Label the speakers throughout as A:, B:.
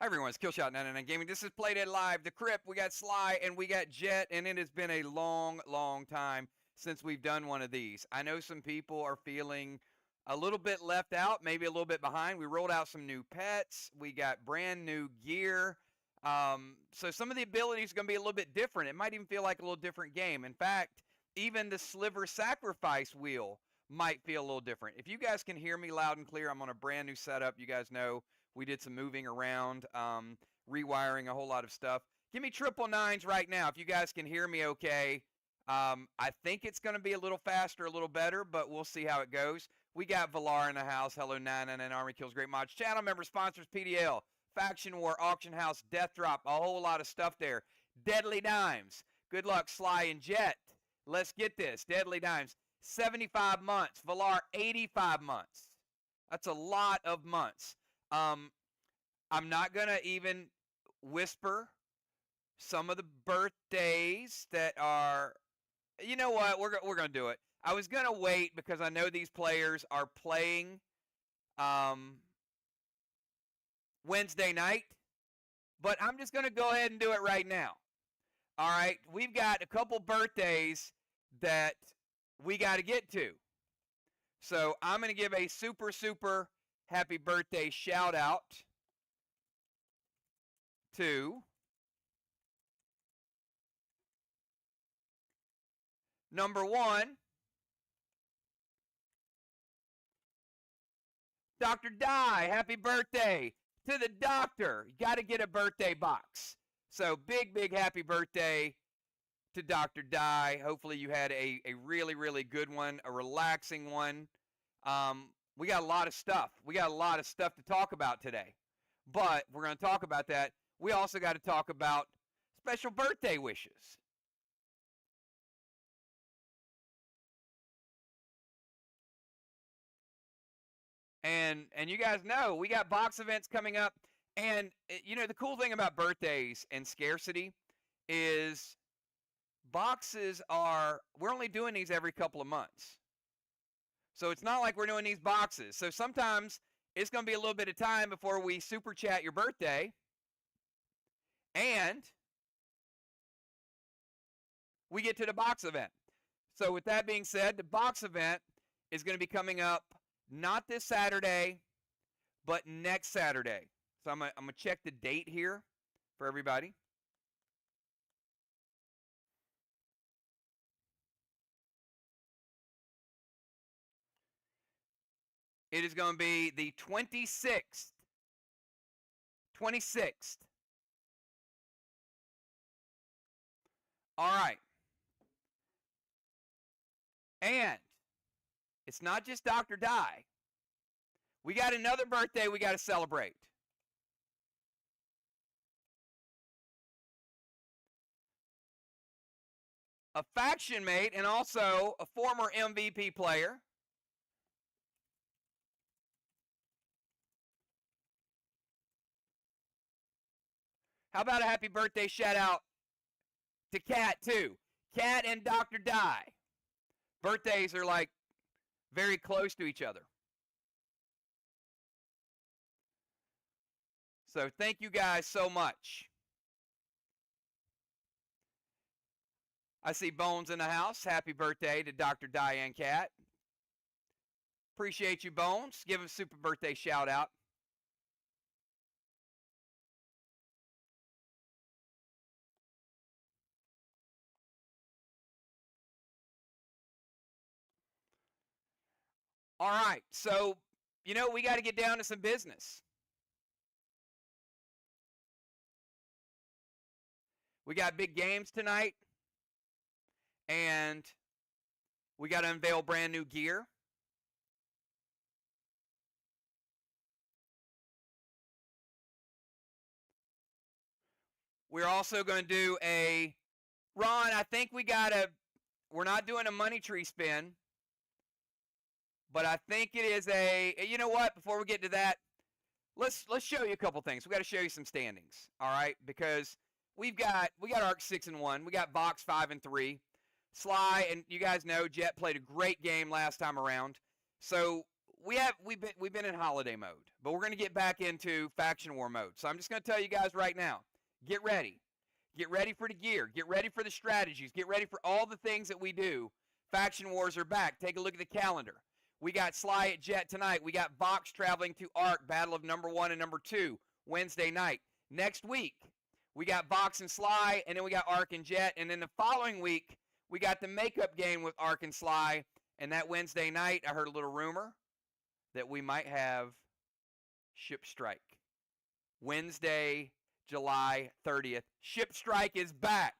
A: Hi everyone, it's Killshot99 Gaming. This is Playdead Live, the Crypt. We got SLY and we got Jet, and it has been a long time since we've done one of these. I know some people are feeling a little bit left out, maybe a little bit behind. We rolled out some new pets. We got brand new gear. So some of the abilities are going to be a little bit different. It might even feel like a little different game. In fact, even the sliver sacrifice wheel might feel a little different. If you guys can hear me loud and clear, I'm on a brand new setup. You guys know we did some moving around, rewiring a whole lot of stuff. Give me triple nines right now if you guys can hear me okay. I think it's going to be a little faster, a little better, but we'll see how it goes. We got Valar in the house. Hello, 999 Army Kills Great Mods. Channel member, sponsors, PDL, Faction War, Auction House, Death Drop, a whole lot of stuff there. Deadly Dimes. Good luck, Sly and Jet. Let's get this. Deadly Dimes. 75 months. Valar, 85 months. That's a lot of months. I'm not going to even whisper some of the birthdays that are, you know what, we're going to do it. I was going to wait because I know these players are playing Wednesday night, but I'm just going to go ahead and do it right now. All right, we've got a couple birthdays that we got to get to. So I'm going to give a super happy birthday shout out to number 1, Dr. Dye. Happy birthday to the doctor. You got to get a birthday box. So big happy birthday to Dr. Dye. Hopefully you had a really good one, a relaxing one. We got a lot of stuff. We got a lot of stuff to talk about today. But we're going to talk about that. We also got to talk about special birthday wishes. And you guys know we got box events coming up. And, you know, the cool thing about birthdays and scarcity is boxes are, we're only doing these every couple of months. So it's not like we're doing these boxes. So sometimes it's going to be a little bit of time before we super chat your birthday. And we get to the box event. So with that being said, the box event is going to be coming up not this Saturday, but next Saturday. So I'm going to check the date here for everybody. It is going to be the 26th. 26th. All right. And it's not just Dr. Dye. We got another birthday we got to celebrate. A faction mate and also a former MVP player. How about a happy birthday shout out to Cat too? Cat and Dr. Dye. Birthdays are like very close to each other. So thank you guys so much. I see Bones in the house. Happy birthday to Dr. Dye and Cat. Appreciate you, Bones. Give him a super birthday shout out. All right, so, you know, we got to get down to some business. We got big games tonight, and we got to unveil brand new gear. We're also going to do a, Ron, I think we got to, we're not doing a money tree spin. But I think it is a, you know what, before we get to that, let's show you a couple things. We got to show you some standings, all right? Because we got Arc 6-1, we got Box 5-3. Sly, and you guys know Jet played a great game last time around. So we've been in holiday mode, but we're going to get back into faction war mode. So I'm just going to tell you guys right now, get ready. Get ready for the gear. Get ready for the strategies. Get ready for all the things that we do. Faction wars are back. Take a look at the calendar. We got SLY at Jet tonight. We got Vox traveling to Arc, Battle of number 1 and number 2, Wednesday night. Next week, we got Vox and SLY, and then we got Arc and Jet. And then the following week, we got the makeup game with Arc and SLY. And that Wednesday night, I heard a little rumor that we might have Ship Strike. Wednesday, July 30th. Ship Strike is back.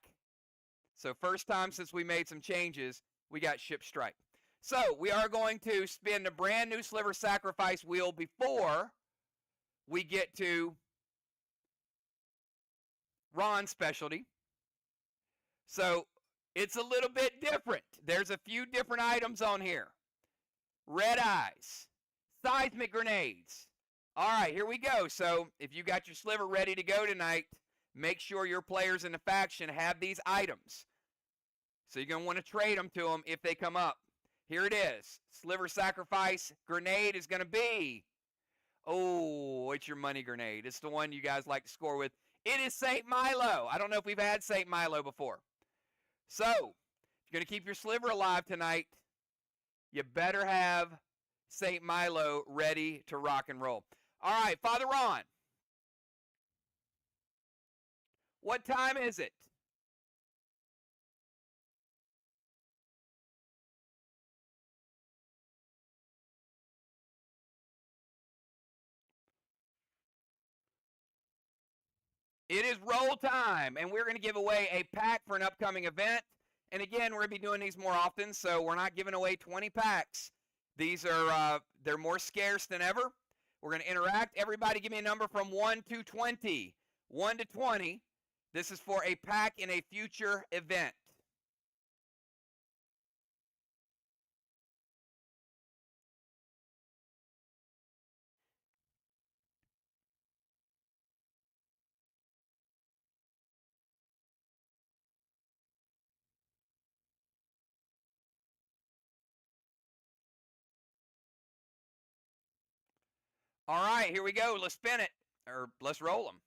A: So first time since we made some changes, we got Ship Strike. So we are going to spin a brand new Sliver Sacrifice wheel before we get to Ron's specialty. So it's a little bit different. There's a few different items on here. Red Eyes, Seismic Grenades. All right, here we go. So if you got your sliver ready to go tonight, make sure your players in the faction have these items. So you're going to want to trade them to them if they come up. Here it is. Sliver Sacrifice grenade is going to be, oh, it's your money grenade. It's the one you guys like to score with. It is St. Milo. I don't know if we've had St. Milo before. So if you're going to keep your sliver alive tonight, you better have St. Milo ready to rock and roll. All right, Father Ron, what time is it? It is roll time, and we're going to give away a pack for an upcoming event. And again, we're going to be doing these more often, so we're not giving away 20 packs. These are, they're more scarce than ever. We're going to interact. Everybody give me a number from 1 to 20. 1 to 20. This is for a pack in a future event. All right, here we go. Let's spin it, or let's roll them.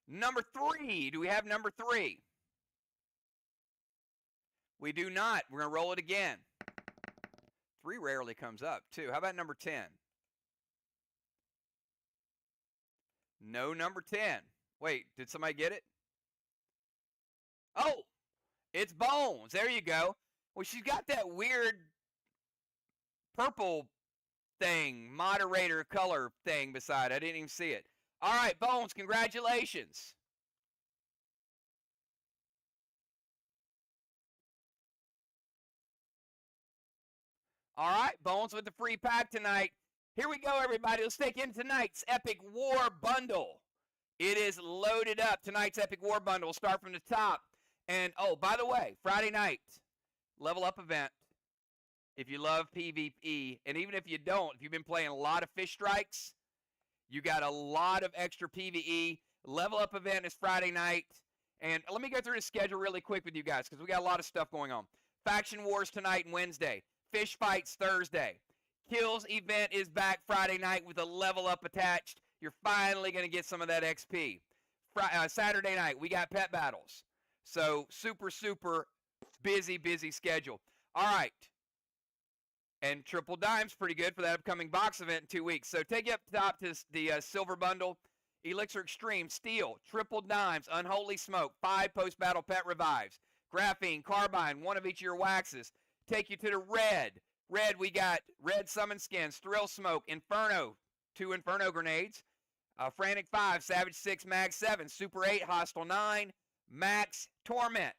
A: Number 3. Do we have number 3? We do not. We're going to roll it again. 3 rarely comes up, too. How about number 10? No number 10. Wait, did somebody get it? Oh, it's Bones. There you go. Well, she's got that weird purple thing, moderator color thing beside. I didn't even see it. All right, Bones, congratulations. All right, Bones with the free pack tonight. Here we go, everybody. Let's take in tonight's Epic War Bundle. It is loaded up. Tonight's Epic War Bundle will start from the top. And, oh, by the way, Friday night, level up event. If you love PvE, and even if you don't, if you've been playing a lot of fish strikes, you got a lot of extra PvE. Level up event is Friday night. And let me go through the schedule really quick with you guys because we got a lot of stuff going on. Faction Wars tonight and Wednesday. Fish Fights Thursday. Kills event is back Friday night with a level up attached. You're finally going to get some of that XP. Saturday night, we got pet battles. So super, super busy schedule. All right. And Triple Dime's pretty good for that upcoming box event in 2 weeks. So take you up top to the Silver Bundle. Elixir Extreme, Steel, Triple Dimes, Unholy Smoke, 5 post-battle pet revives, Graphene, Carbine, 1 of each of your waxes. Take you to the red. Red, we got Red Summon Skins, Thrill Smoke, Inferno, 2 Inferno Grenades, Frantic 5, Savage 6, Mag 7, Super 8, Hostile 9, Max Torment.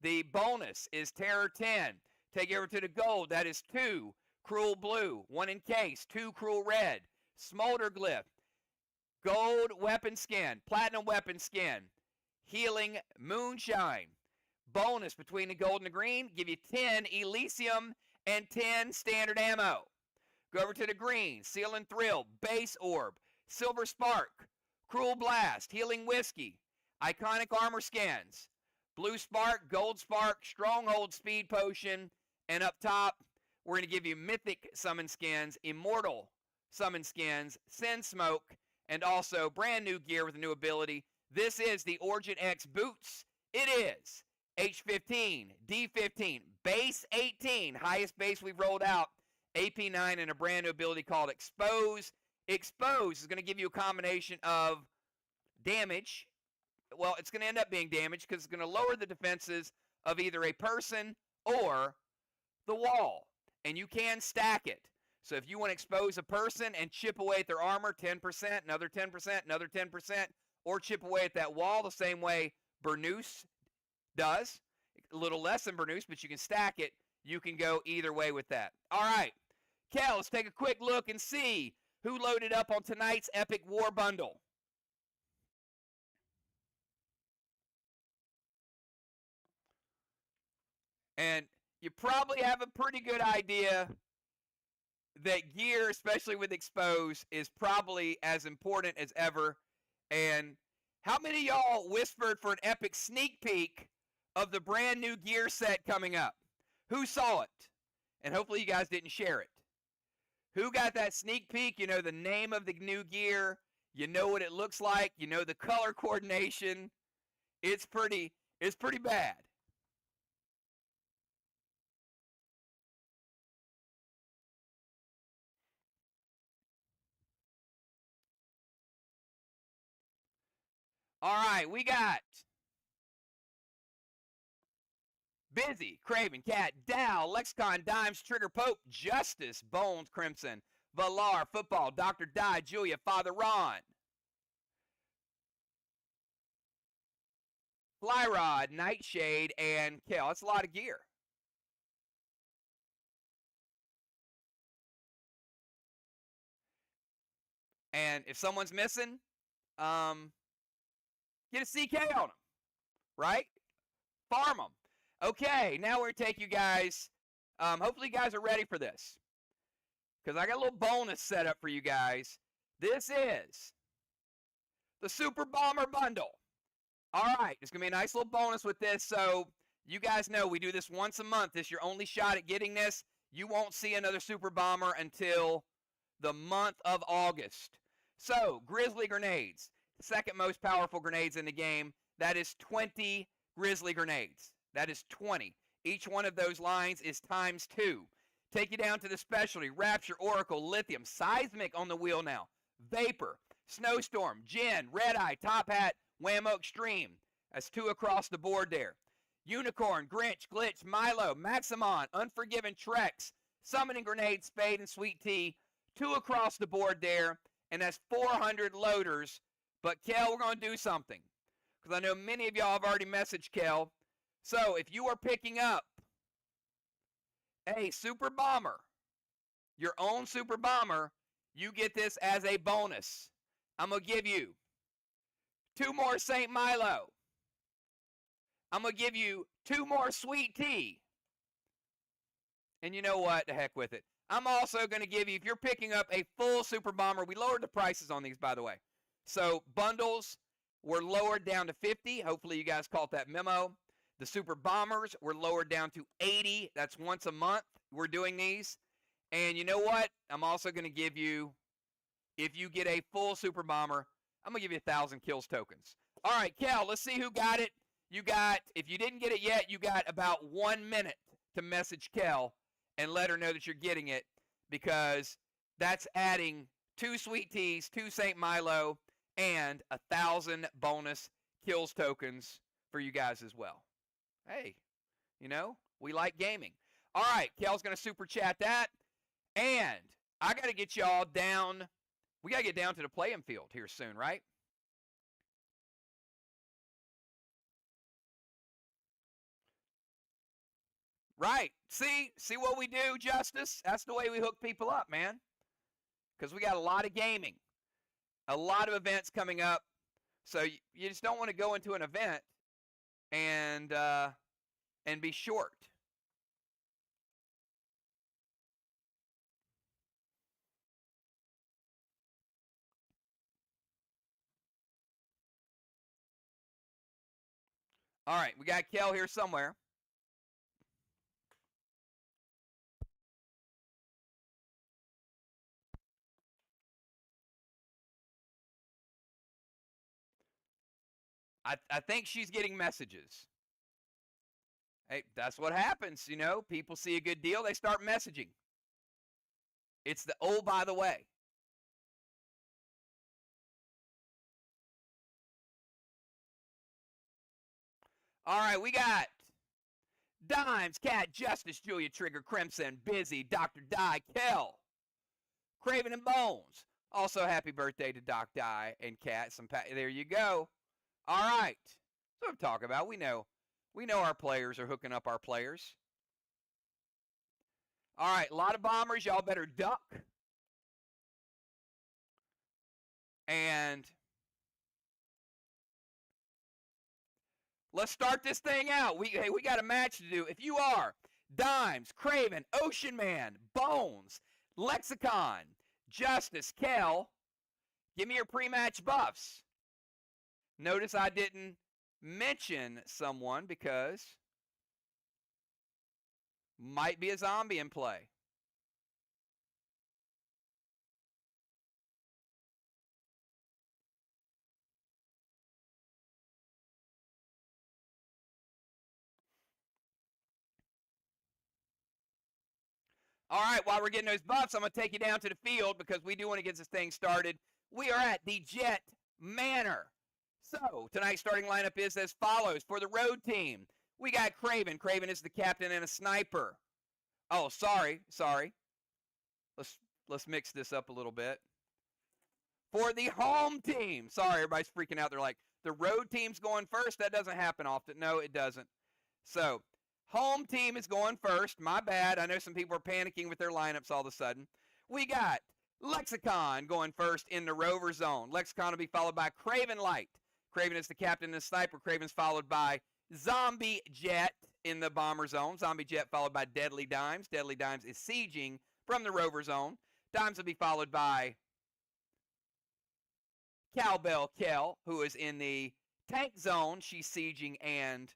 A: The bonus is Terror 10. Take you over to the gold. That is 2 Cruel Blue, 1 Encased, 2 Cruel Red, Smolder Glyph, Gold Weapon Skin, Platinum Weapon Skin, Healing Moonshine. Bonus between the gold and the green, give you 10 Elysium and 10 standard ammo. Go over to the green, Seal and Thrill, Base Orb, Silver Spark, Cruel Blast, Healing Whiskey, Iconic Armor Skins, Blue Spark, Gold Spark, Stronghold Speed Potion, and up top, We're going to give you mythic summon skins, immortal summon skins, Sin Smoke, and also brand new gear with a new ability. This is the Origin X boots. It is H15, D15, base 18, highest base we've rolled out, AP9, and a brand new ability called Expose. Expose is going to give you a combination of damage. Well, it's going to end up being damage because it's going to lower the defenses of either a person or the wall. And you can stack it. So if you want to expose a person and chip away at their armor, 10%, another 10%, another 10%, or chip away at that wall the same way Burnous does. A little less than Burnous, but you can stack it. You can go either way with that. All right. Kel, let's take a quick look and see who loaded up on tonight's Epic War Bundle. And you probably have a pretty good idea that gear, especially with Expose, is probably as important as ever. And how many of y'all whispered for an epic sneak peek of the brand new gear set coming up? Who saw it? And hopefully you guys didn't share it. Who got that sneak peek? You know the name of the new gear. You know what it looks like. You know the color coordination. It's pretty bad. All right, we got Busy, Craven, Cat, Dow, Lexicon, Dimes, Trigger, Pope, Justice, Bones, Crimson, Valar, Football, Dr. Di, Julia, Father Ron, Flyrod, Nightshade, and Kel. That's a lot of gear. And if someone's missing, get a CK on them, right? Farm them. Okay, now we're going to take you guys. Hopefully you guys are ready for this, because I got a little bonus set up for you guys. This is the Super Bomber Bundle. All right, it's going to be a nice little bonus with this. So you guys know we do this once a month. This is your only shot at getting this. You won't see another Super Bomber until the month of August. So, Grizzly Grenades, second most powerful grenades in the game. That is 20 Grizzly Grenades. That is 20. Each one of those lines is times 2. Take you down to the specialty. Rapture, Oracle, Lithium, Seismic on the wheel now. Vapor, Snowstorm, Jin, Red Eye, Top Hat, Whammo Extreme. That's 2 across the board there. Unicorn, Grinch, Glitch, Milo, Maximon, Unforgiven, Trex, Summoning Grenade, Spade, and Sweet Tea. 2 across the board there. And that's 400 loaders. But, Kel, we're going to do something, because I know many of y'all have already messaged Kel. So, if you are picking up a Super Bomber, your own Super Bomber, you get this as a bonus. I'm going to give you 2 more St. Milo. I'm going to give you 2 more Sweet Tea. And you know what? The heck with it. I'm also going to give you, if you're picking up a full Super Bomber, we lowered the prices on these, by the way. So bundles were lowered down to 50. Hopefully you guys caught that memo. The Super Bombers were lowered down to 80. That's once a month we're doing these. And you know what? I'm also going to give you, if you get a full Super Bomber, I'm going to give you 1,000 kills tokens. All right, Kel, let's see who got it. You got, if you didn't get it yet, you got about 1 minute to message Kel and let her know that you're getting it, because that's adding 2 Sweet Teas, 2 St. Milo, and 1,000 bonus kills tokens for you guys as well. Hey, you know, we like gaming. All right, Kel's going to super chat that. And I got to get y'all down. We got to get down to the playing field here soon, right? Right. See what we do, Justice? That's the way we hook people up, man. Because we got a lot of gaming, a lot of events coming up. So you just don't want to go into an event and be short. All right, we got Kel here somewhere. I think she's getting messages. Hey, that's what happens, you know. People see a good deal, they start messaging. It's the, oh, by the way. All right, we got Dimes, Cat, Justice, Julia, Trigger, Crimson, Busy, Dr. Die, Kel, Craven, and Bones. Also, happy birthday to Doc Die and Cat. There you go. All right. That's what I'm talking about. We know our players are hooking up our players. All right, a lot of bombers. Y'all better duck. And let's start this thing out. We got a match to do. If you are Dimes, Craven, Ocean Man, Bones, Lexicon, Justice, Kel, give me your pre-match buffs. Notice I didn't mention someone because might be a zombie in play. All right, while we're getting those buffs, I'm going to take you down to the field because we do want to get this thing started. We are at the Jet Manor. So, tonight's starting lineup is as follows. For the road team, we got Craven. Craven is the captain and a sniper. Oh, sorry. Let's mix this up a little bit. For the home team, sorry, everybody's freaking out. They're like, the road team's going first? That doesn't happen often. No, it doesn't. So, home team is going first. My bad. I know some people are panicking with their lineups all of a sudden. We got Lexicon going first in the Rover Zone. Lexicon will be followed by Craven Light. Craven is the captain and the sniper. Craven's followed by Zombie Jet in the Bomber Zone. Zombie Jet followed by Deadly Dimes. Deadly Dimes is sieging from the Rover Zone. Dimes will be followed by Cowbell Kel, who is in the Tank Zone. She's sieging and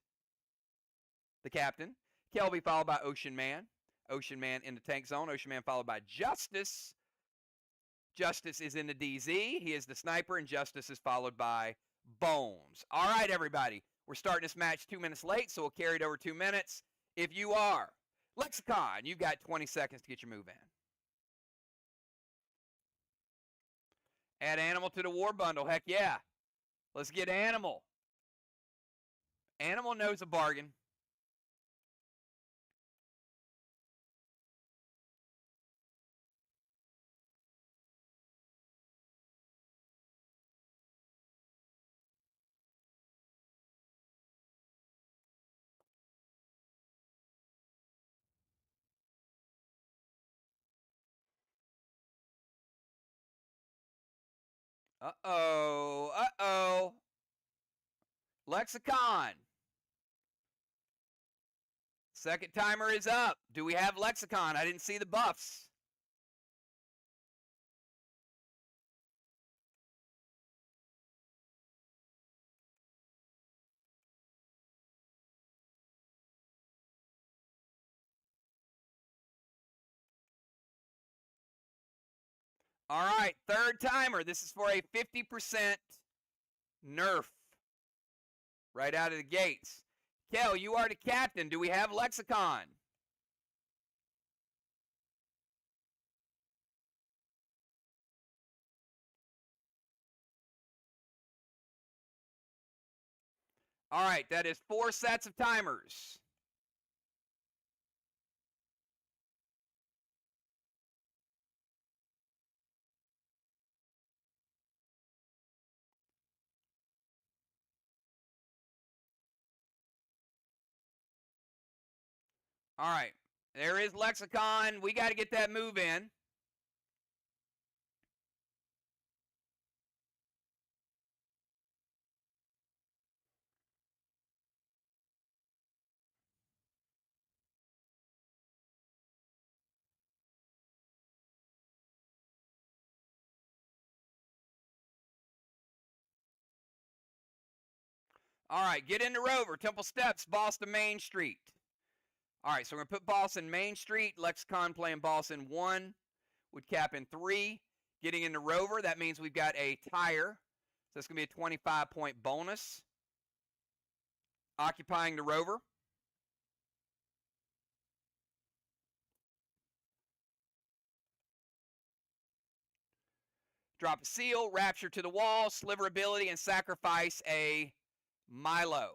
A: the captain. Kel will be followed by Ocean Man. Ocean Man in the Tank Zone. Ocean Man followed by Justice. Justice is in the DZ. He is the sniper, and Justice is followed by Bones. All right, everybody. We're starting this match 2 minutes late, so we'll carry it over 2 minutes. If you are Lexicon, you've got 20 seconds to get your move in. Add Animal to the war bundle. Heck yeah. Let's get Animal. Animal knows a bargain. Uh-oh. Lexicon. Second timer is up. Do we have Lexicon? I didn't see the buffs. All right, third timer. This is for a 50% nerf right out of the gates. Kel, you are the captain. Do we have Lexicon? All right, that is 4 sets of timers. All right, there is Lexicon. We got to get that move in. All right, get into Rover, Temple Steps, Boston, Main Street. All right, so we're going to put boss in Main Street. Lexicon playing boss in 1. Would cap in 3. Getting into Rover, that means we've got a tire. So it's going to be a 25-point bonus. occupying the rover. Drop a seal, rapture to the wall, sliver ability, and sacrifice a Milo.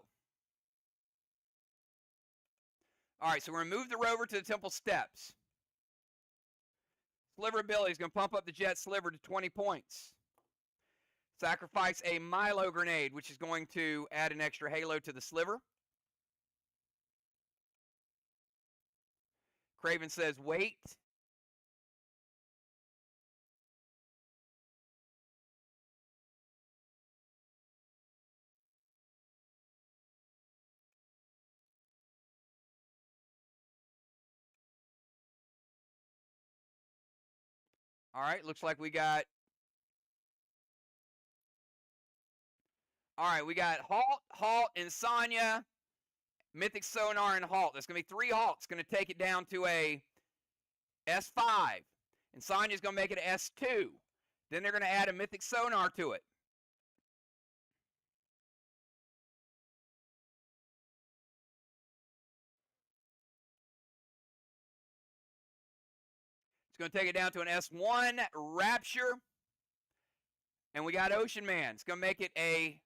A: All right, so we're going to move the rover to the temple steps. Sliver ability is going to pump up the jet sliver to 20 points. Sacrifice a Milo grenade, which is going to add an extra halo to the sliver. Craven says, wait. All right, looks like we got... All right, we got Halt, Insania, Mythic Sonar, and Halt. There's going to be 3 Halts. Going to take it down to a S5. Insania's going to make it an S2. Then they're going to add a Mythic Sonar to it. It's going to take it down to an S1 Rapture. And we got Ocean Man. It's going to make it a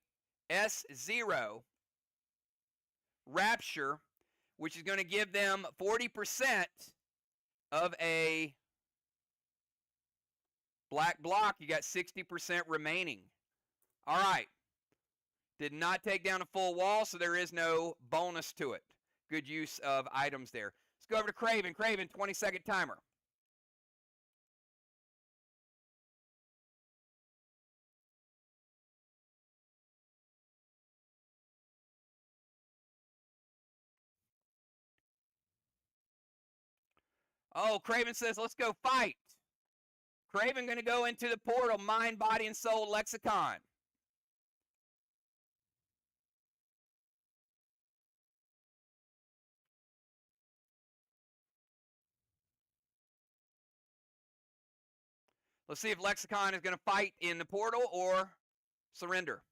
A: S0 Rapture, which is going to give them 40% of a black block. You got 60% remaining. All right. Did not take down a full wall, so there is no bonus to it. Good use of items there. Let's go over to Craven. Craven, 20-second timer. Oh, Craven says, let's go fight. Craven going to go into the portal, Mind, Body, and Soul Lexicon. Let's see if Lexicon is going to fight in the portal or surrender.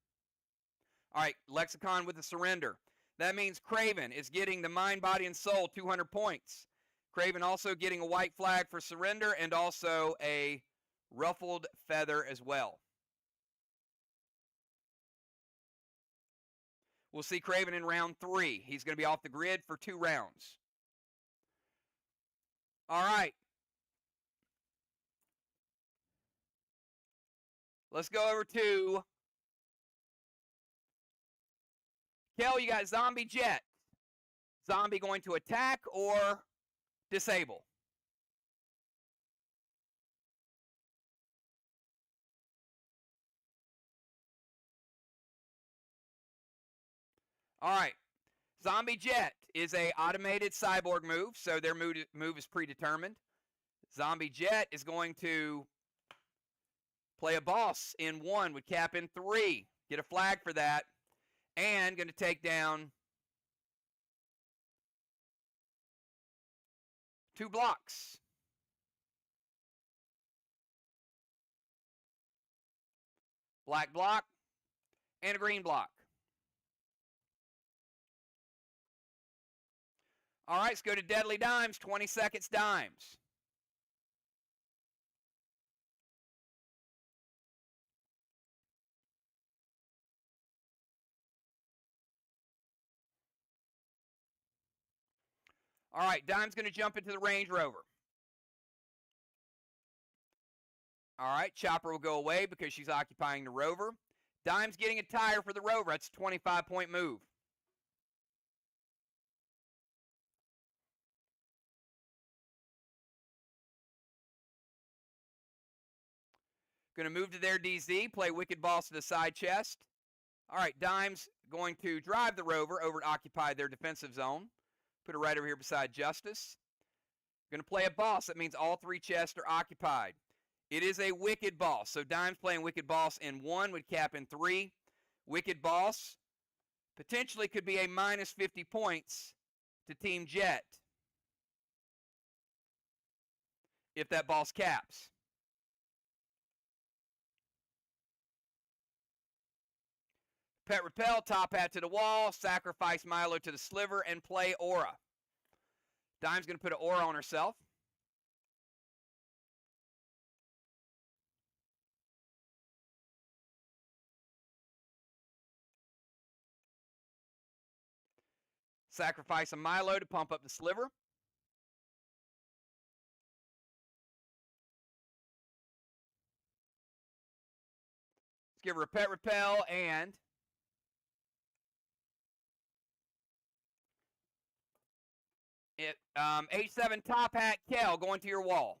A: All right, Lexicon with the surrender. That means Craven is getting the Mind, Body, and Soul, 200 points. Craven also getting a white flag for surrender and also a ruffled feather as well. We'll see Craven in round 3. He's going to be off the grid for 2 rounds. All right. Let's go over to Kel. You got Zombie Jet. Zombie going to attack or disable? All right. Zombie Jet is a automated cyborg move, so their move is predetermined. Zombie Jet is going to play a boss in 1 with cap in 3. Get a flag for that. And going to take down 2 blocks. Black block and a green block. All right, let's go to Deadly Dimes, 20 seconds Dimes. All right, Dime's going to jump into the Range Rover. All right, Chopper will go away because she's occupying the Rover. Dime's getting a tire for the Rover. That's a 25-point move. Going to move to their DZ, play Wicked Boss to the side chest. All right, Dime's going to drive the Rover over to occupy their defensive zone. Put it right over here beside Justice. Going to play a boss. That means all 3 chests are occupied. It is a Wicked Boss. So Dime's playing Wicked Boss in 1 with cap in 3. Wicked Boss potentially could be a minus 50 points to Team Jet if that boss caps. Pet Repel, top hat to the wall, sacrifice Milo to the sliver, and play Aura. Dime's going to put an Aura on herself. Sacrifice a Milo to pump up the sliver. Let's give her a Pet Repel and H7 top hat, Kel, going to your wall.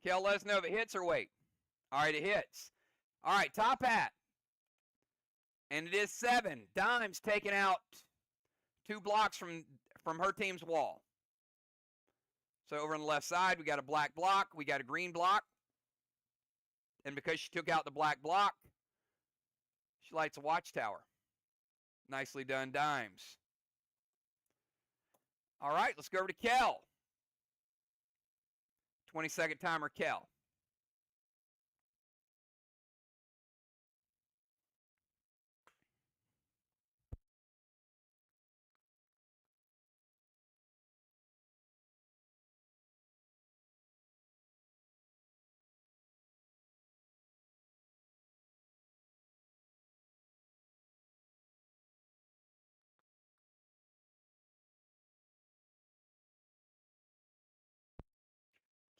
A: Kel, let us know if it hits or wait. All right, it hits. All right, top hat. And it is 7. Dime's taking out 2 blocks from her team's wall. So over on the left side, we got a black block. We got a green block. And because she took out the black block, she lights a watchtower. Nicely done, Dimes. All right, let's go over to Kel. 20-second timer, Kel.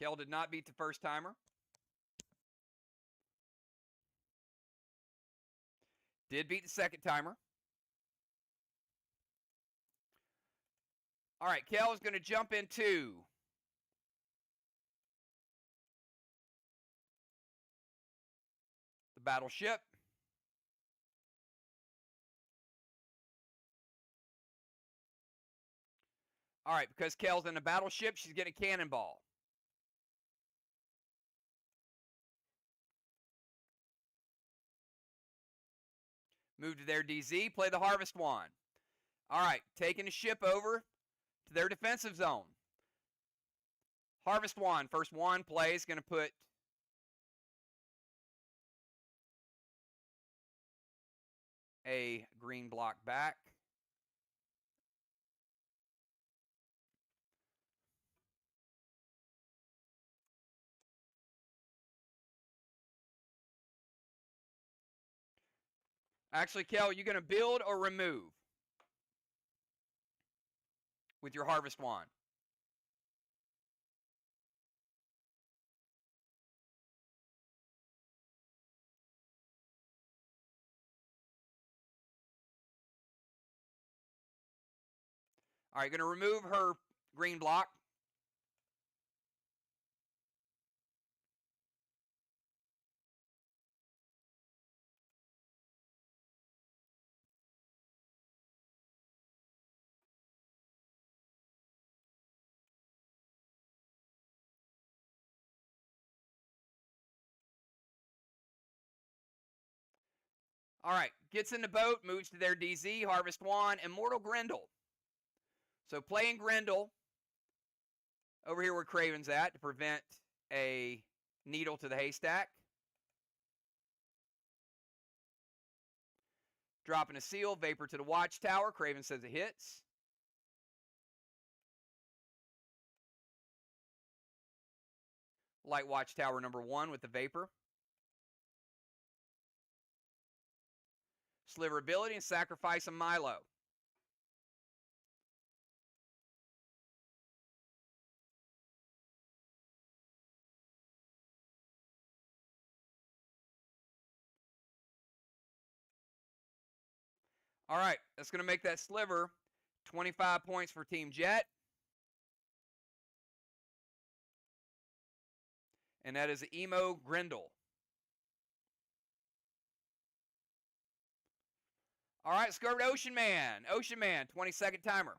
A: Kel did not beat the first timer. Did beat the second timer. All right, Kel is going to jump into the battleship. All right, because Kel's in the battleship, she's getting a cannonball. Move to their DZ, play the Harvest Wand. All right, taking the ship over to their defensive zone. Harvest Wand, first wand play is going to put a green block back. Actually, Kel, are you going to build or remove with your Harvest Wand? All right, going to remove her green block. All right, gets in the boat, moves to their DZ, Harvest Wand, Immortal Grendel. So playing Grendel over here where Craven's at to prevent a needle to the haystack. Dropping a seal, Vapor to the watchtower. Craven says it hits. Light watchtower number 1 with the Vapor. Sliver ability and sacrifice a Milo. All right, that's going to make that sliver 25 points for Team Jet. And that is Emo Grendel. All right, let's go over to Ocean Man. Ocean Man, 20-second timer.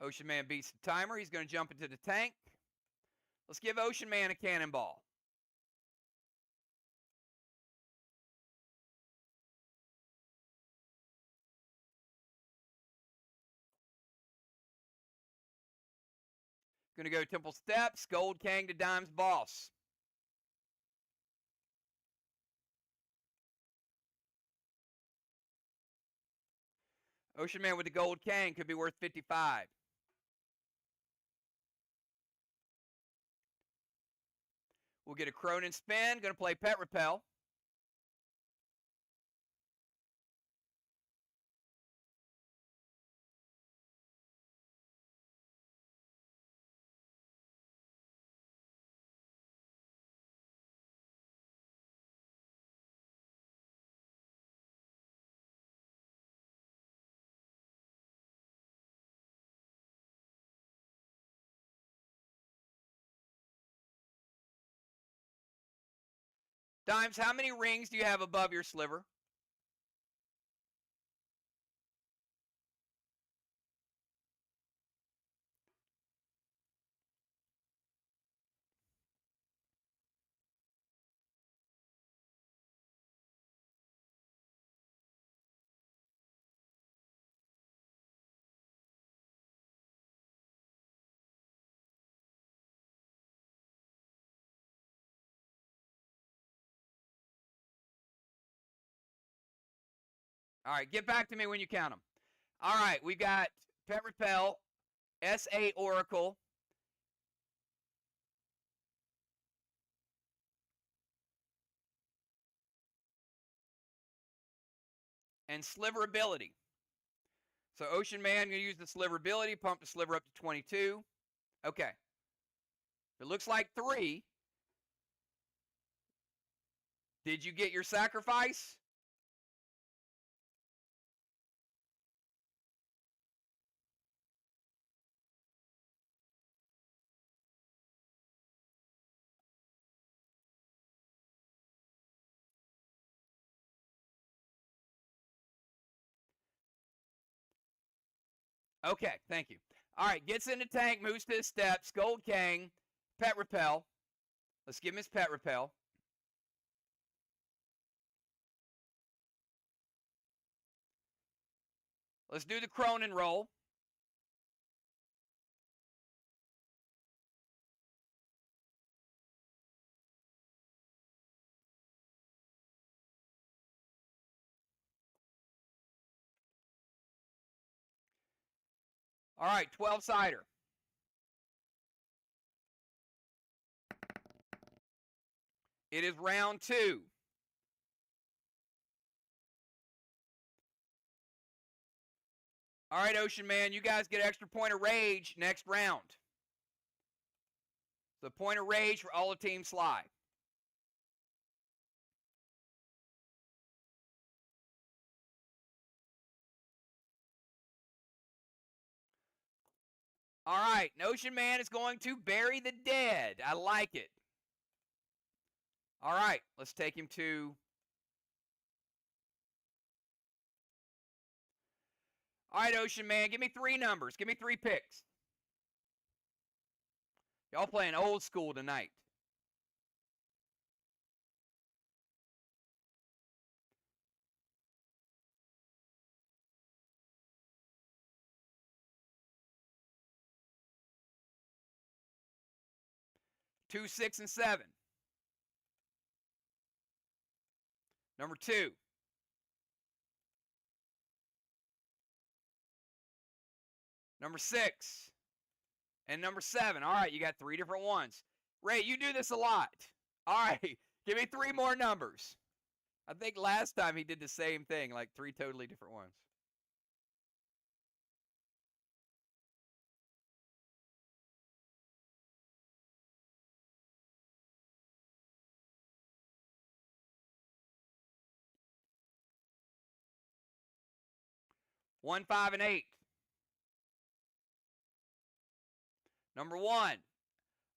A: Ocean Man beats the timer. He's going to jump into the tank. Let's give Ocean Man a cannonball. Going to go Temple Steps, Gold King to Dimes Boss. Ocean Man with the Gold King could be worth 55. We'll get a Cronin spin. Going to play Pet Repel. Dimes, how many rings do you have above your sliver? All right, get back to me when you count them. All right, we got Pet Repel, SA Oracle, and Sliver Ability. So Ocean Man, going to use the Sliver Ability, pump the sliver up to 22. Okay. It looks like 3. Did you get your sacrifice? Okay, thank you. All right, gets in the tank, moves to his steps, Gold King, Pet Repel. Let's give him his Pet Repel. Let's do the Cronin roll. All right, 12-sider. It is round 2. All right, Ocean Man, you guys get extra point of rage next round. So point of rage for all of Team SLY. All right, Ocean Man is going to bury the dead. I like it. All right, let's take him to... All right, Ocean Man, give me 3 numbers. Give me 3 picks. Y'all playing old school tonight. Two, 6, and 7. Number 2. Number 6. And number 7. All right, you got 3 different ones. Ray, you do this a lot. All right, give me 3 more numbers. I think last time he did the same thing, like 3 totally different ones. One, 5, and 8. Number 1.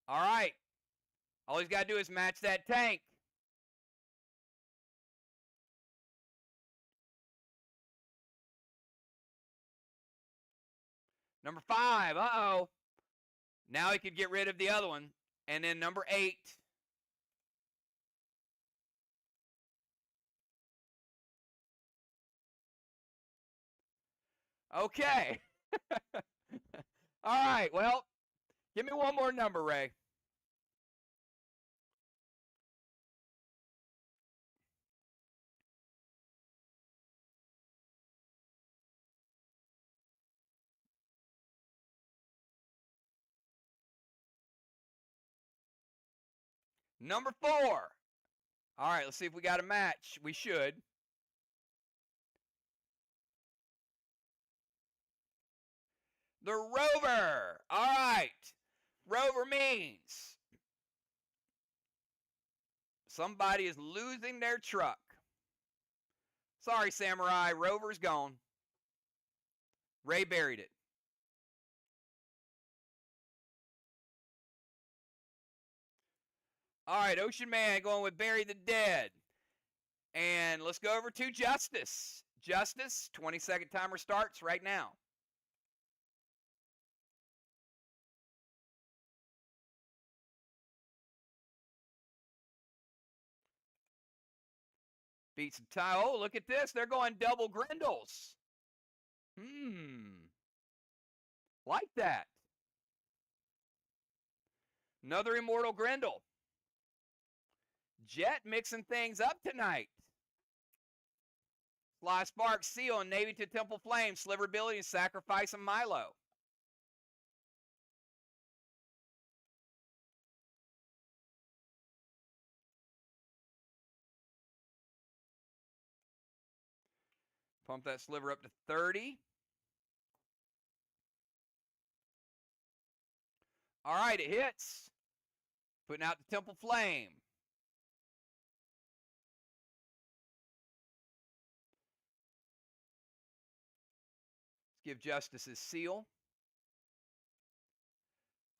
A: All right. All he's got to do is match that tank. Number 5. Uh-oh. Now he could get rid of the other one. And then number 8. Okay. All right. Well, give me one more number, Ray. Number 4. All right, let's see if we got a match. We should. The Rover. All right. Rover means somebody is losing their truck. Sorry, Samurai. Rover's gone. Ray buried it. All right, Ocean Man going with Bury the Dead. And let's go over to Justice. Justice, 20-second timer starts right now. Beats some time. Oh, look at this. They're going double Grendels. Like that. Another Immortal Grendel. Jet mixing things up tonight. Sly Spark, Seal, and Navy to Temple Flame. Sliver ability and Sacrifice and Milo. Pump that sliver up to 30. All right, it hits. Putting out the Temple Flame. Let's give Justice his Seal.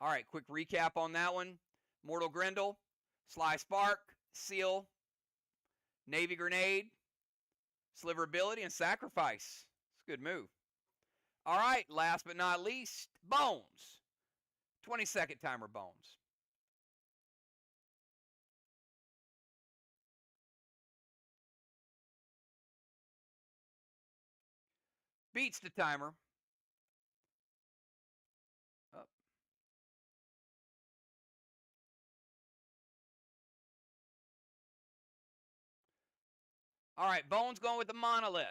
A: All right, quick recap on that one. Mortal Grendel, Sly Spark, Seal, Navy Grenade, Sliver ability, and Sacrifice. It's a good move. All right, last but not least, Bones. 20-second timer, Bones. Beats the timer. Up. All right, Bones going with the Monolith.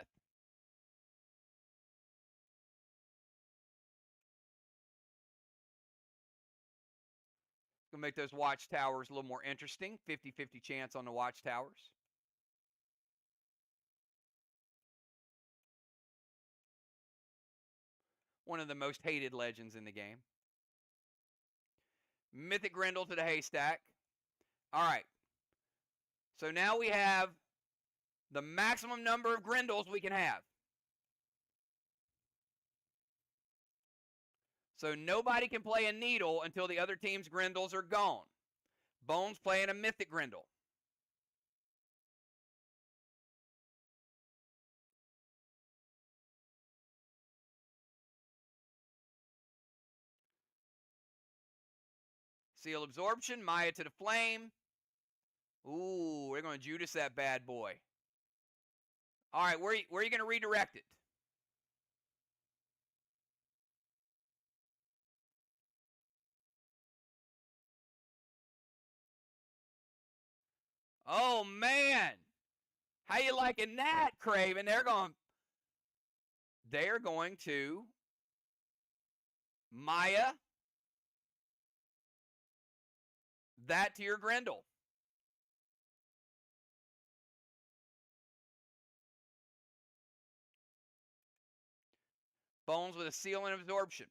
A: Gonna make those watchtowers a little more interesting. 50-50 chance on the watchtowers. One of the most hated legends in the game. Mythic Grendel to the haystack. All right. So now we have the maximum number of Grendels we can have. So nobody can play a Needle until the other team's Grendels are gone. Bones playing a Mythic Grendel. Seal Absorption, Maya to the Flame. Ooh, we're going to Judas that bad boy. All right, where are you going to redirect it? Oh, man. How you liking that, Craven? They're going to Maya that to your Grendel. Bones with a Seal and Absorption.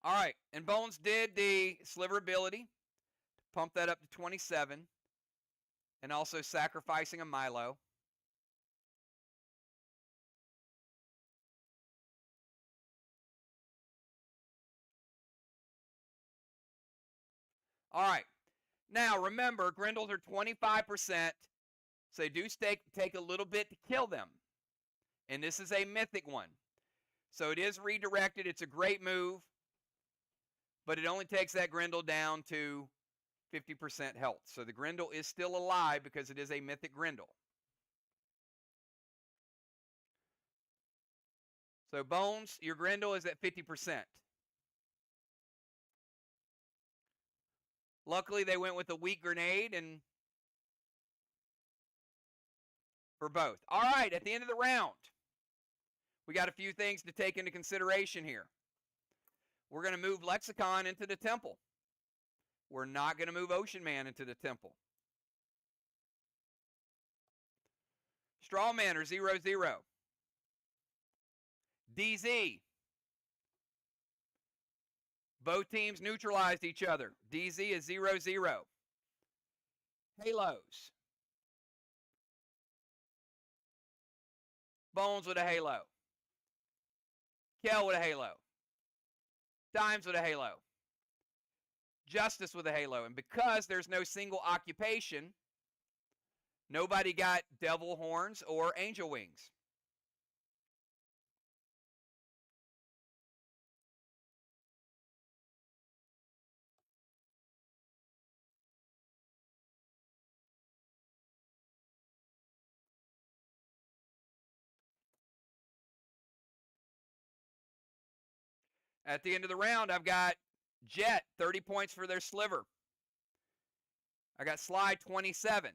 A: All right, and Bones did the Sliver ability. Pump that up to 27. And also sacrificing a Milo. All right. Now, remember, Grendels are 25%, so they do take a little bit to kill them. And this is a mythic one. So it is redirected. It's a great move, but it only takes that Grendel down to 50% health. So the Grendel is still alive because it is a mythic Grendel. So Bones, your Grendel is at 50%. Luckily, they went with a weak grenade and for both. All right, at the end of the round, we got a few things to take into consideration here. We're going to move Lexicon into the temple. We're not going to move Ocean Man into the temple. Strawman are 0-0. DZ. Both teams neutralized each other. DZ is 0-0. Halos. Bones with a halo. Kel with a halo. Dimes with a halo. Justice with a halo. And because there's no single occupation, nobody got devil horns or angel wings. At the end of the round, I've got Jet, 30 points for their sliver. I got SLY, 27.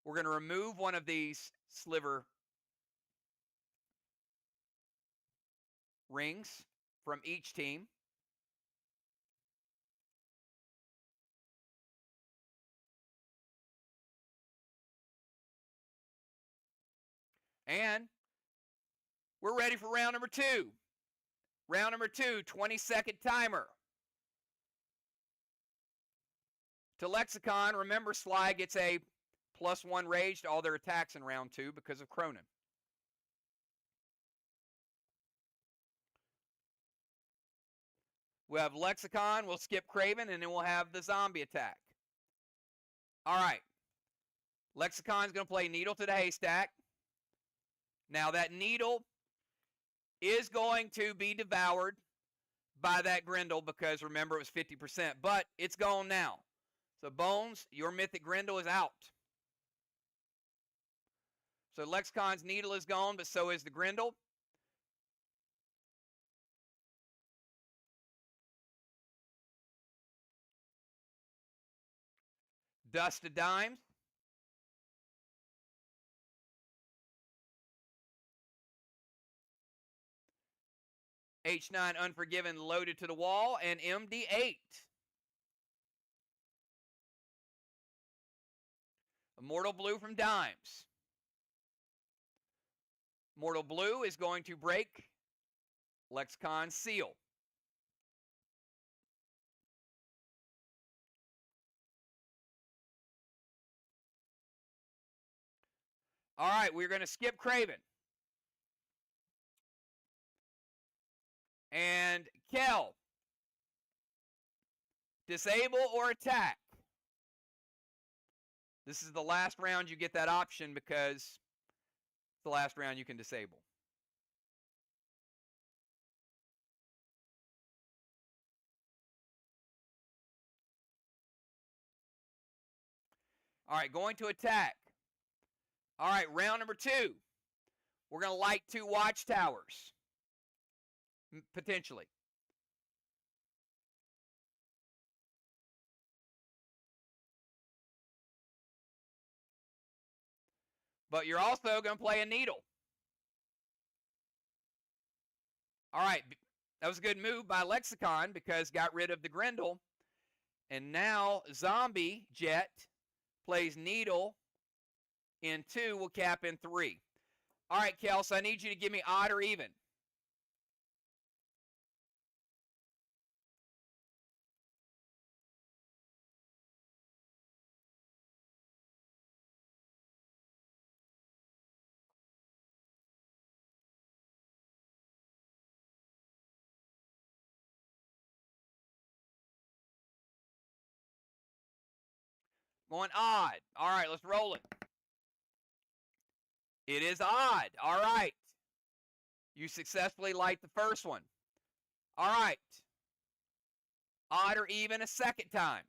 A: We're going to remove one of these sliver rings from each team. And we're ready for round number 2. Round number 2, 20-second timer. To Lexicon, remember SLY gets a +1 rage to all their attacks in round 2 because of Cronin. We'll have Lexicon, we'll skip Craven, and then we'll have the zombie attack. All right. Lexicon's going to play Needle to the Haystack. Now that Needle is going to be devoured by that Grendel because remember it was 50%, but it's gone now. So Bones, your mythic Grendel is out. So Lexicon's Needle is gone, but so is the Grendel. Dust to Dimes. H9 Unforgiven loaded to the wall, and MD8. Immortal Blue from Dimes. Mortal Blue is going to break Lexicon's seal. All right, we're going to skip Craven. And Kel. Disable or attack. This is the last round you get that option because it's the last round you can disable. All right, going to attack. All right, round number 2. We're going to light 2 watchtowers. Potentially. But you're also going to play a Needle. All right, that was a good move by Lexicon because got rid of the Grendel. And now Zombie Jet plays Needle in 2, will cap in 3. All right, Kels, I need you to give me odd or even. Going odd. All right, let's roll it. It is odd. All right. You successfully light the first one. All right. Odd or even a second time.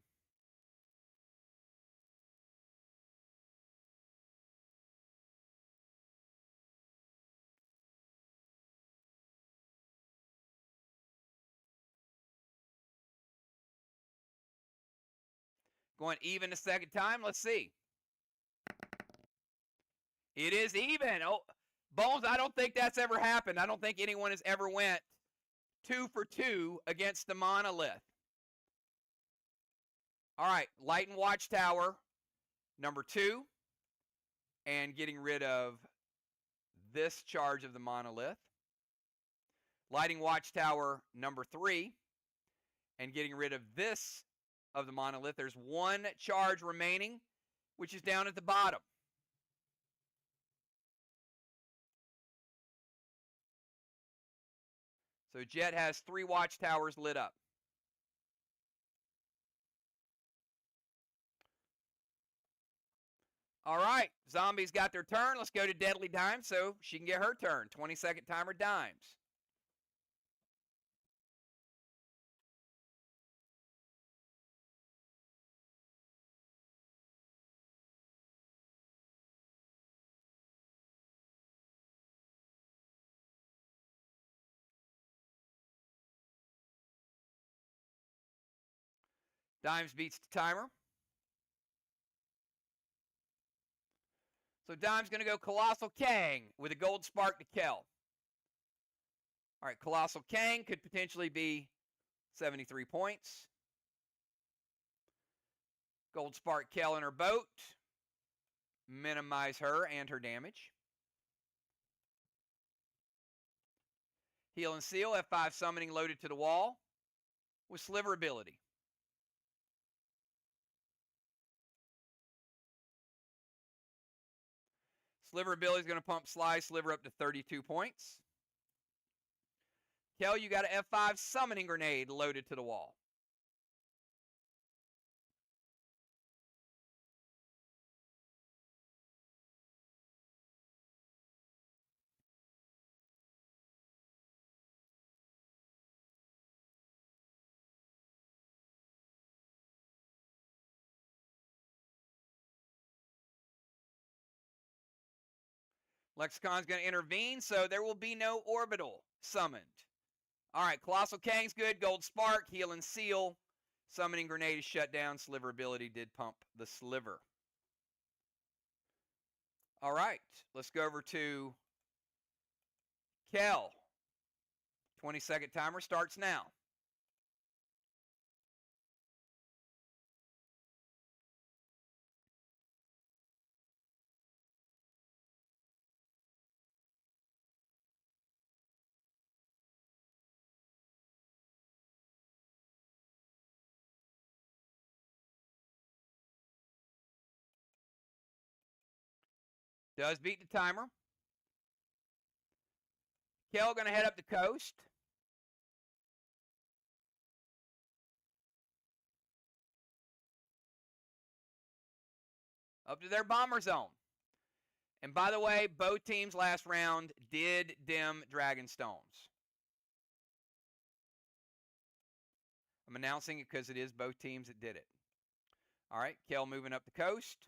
A: Going even a second time. Let's see. It is even. Oh, Bones, I don't think that's ever happened. I don't think anyone has ever went 2 for 2 against the monolith. All right, Light and Watchtower, number 2, and getting rid of this charge of the monolith. Lighting Watchtower, number 3, and getting rid of this of the monolith. There's 1 charge remaining, which is down at the bottom. So Jet has 3 watchtowers lit up. All right, Zombies got their turn. Let's go to Deadly Dimes so she can get her turn. 20-second timer, Dimes. Dimes beats the timer. So Dime's going to go Colossal Kang with a gold spark to Kel. All right, Colossal Kang could potentially be 73 points. Gold spark Kel in her boat. Minimize her and her damage. Heal and Seal, F5 summoning loaded to the wall with Sliver ability. Sliver ability is going to pump SLY Sliver up to 32 points. Kel, you got an F5 summoning grenade loaded to the wall. Lexicon's going to intervene, so there will be no orbital summoned. All right, Colossal Kang's good. Gold Spark, Heal and Seal. Summoning Grenade is shut down. Sliver ability did pump the Sliver. All right, let's go over to Kel. 20-second timer starts now. Does beat the timer. Kel going to head up the coast. Up to their bomber zone. And by the way, both teams last round did dim Dragon Stones. I'm announcing it because it is both teams that did it. All right, Kel moving up the coast.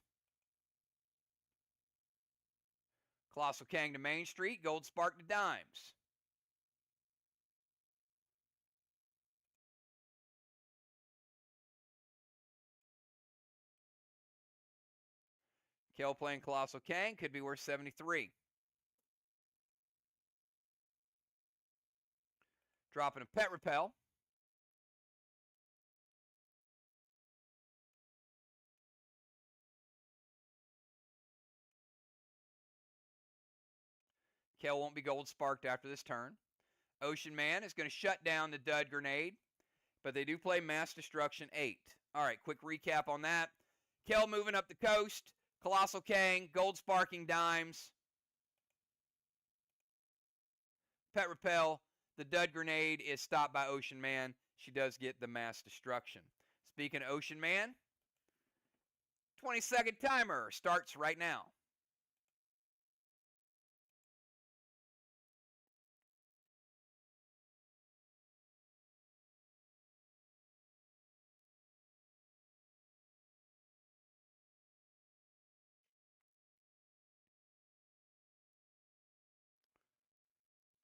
A: Colossal Kang to Main Street. Gold Spark to Dimes. Kel playing Colossal Kang could be worth 73. Dropping a Pet Repel. Kel won't be gold sparked after this turn. Ocean Man is going to shut down the Dud Grenade, but they do play Mass Destruction 8. All right, quick recap on that. Kel moving up the coast. Colossal Kang, gold sparking Dimes. Pet Repel. The Dud Grenade is stopped by Ocean Man. She does get the Mass Destruction. Speaking of Ocean Man, 20-second timer starts right now.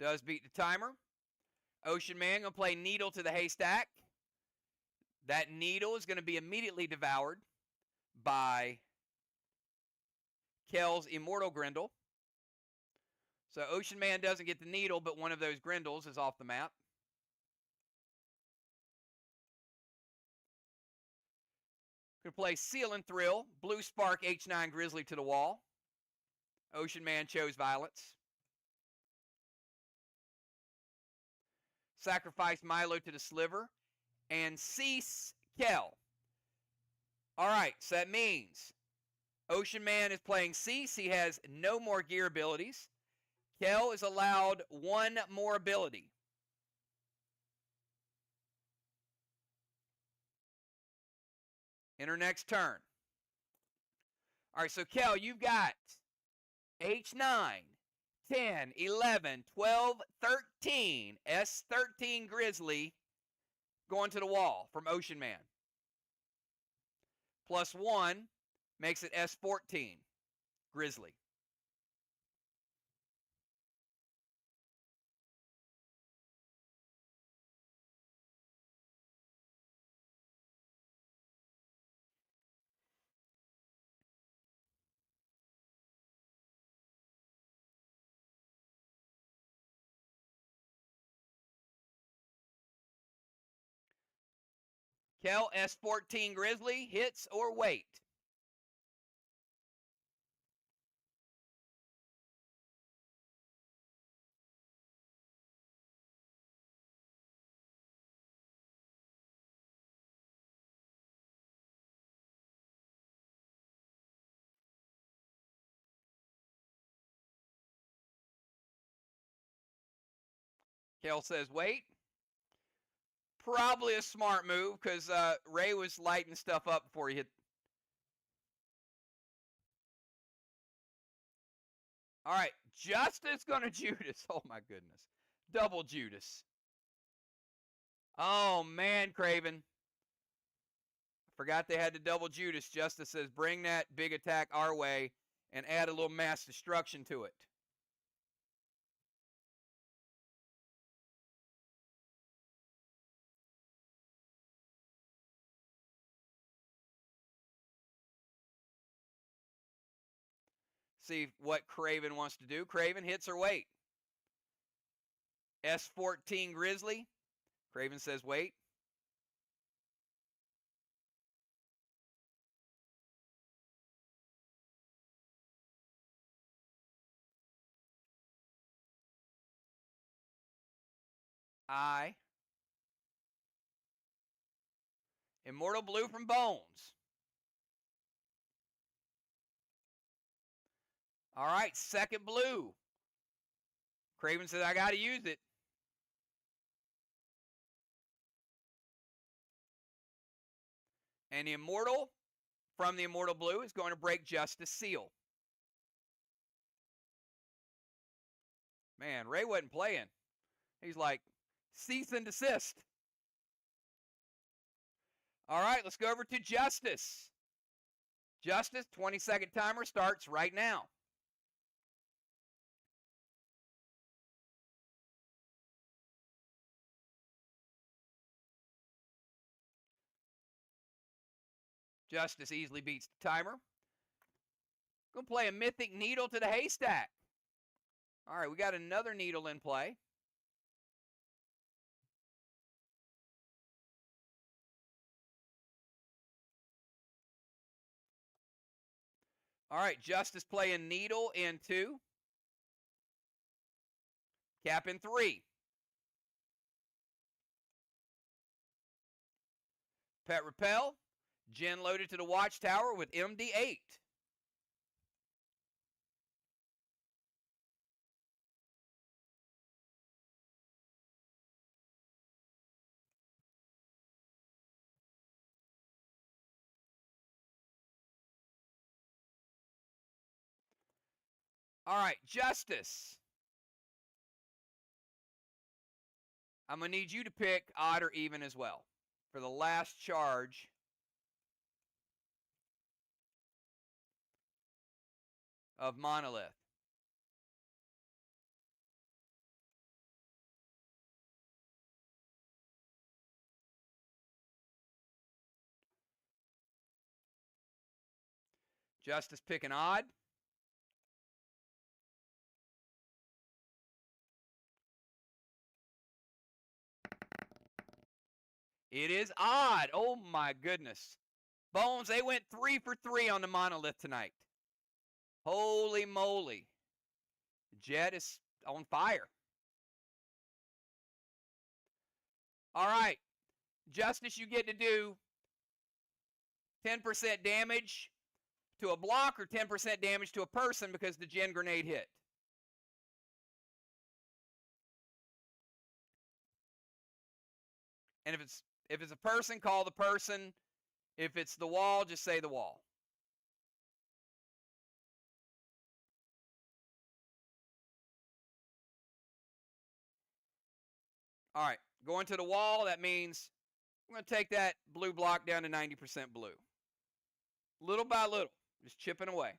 A: Does beat the timer. Ocean Man going to play Needle to the Haystack. That needle is going to be immediately devoured by Kel's Immortal Grendel. So Ocean Man doesn't get the needle, but one of those Grendels is off the map. Going to play Seal and Thrill. Blue Spark H9 Grizzly to the wall. Ocean Man chose Violence. Sacrifice Milo to the Sliver. And cease Kel. All right, so that means Ocean Man is playing Cease. He has no more gear abilities. Kel is allowed one more ability. Enter next turn. All right, so Kel, you've got H9, 10, 11, 12, 13, S13 Grizzly going to the wall from Ocean Man. +1 makes it S14 Grizzly. Kel, S14 Grizzly, hits or wait? Kel says wait. Probably a smart move because Ray was lighting stuff up before he hit. All right, Justice gonna Judas. Oh my goodness, double Judas. Oh man, Craven. Forgot they had the double Judas. Justice says bring that big attack our way and add a little mass destruction to it. See what Craven wants to do. Craven hits or wait. S14 Grizzly. Craven says wait. I. Immortal Blue from Bones. All right, second blue. Craven says, I got to use it. And the Immortal from the Immortal Blue is going to break Justice Seal. Man, Ray wasn't playing. He's like, cease and desist. All right, let's go over to Justice. Justice, 20-second timer starts right now. Justice easily beats the timer. Gonna play a Mythic Needle to the Haystack. All right, we got another needle in play. All right, Justice playing Needle in 2. Cap in 3. Pet Repel. Jin loaded to the Watchtower with MD8. All right, Justice. I'm going to need you to pick odd or even as well for the last charge. Of Monolith. Justice picking odd. It is odd. Oh my goodness. Bones, they went 3 for 3 on the Monolith tonight. Holy moly. Jet is on fire. All right. Justice, you get to do 10% damage to a block or 10% damage to a person because the Gen Grenade hit. And if it's a person, call the person. If it's the wall, just say the wall. All right, going to the wall, that means I'm going to take that blue block down to 90% blue. Little by little, just chipping away.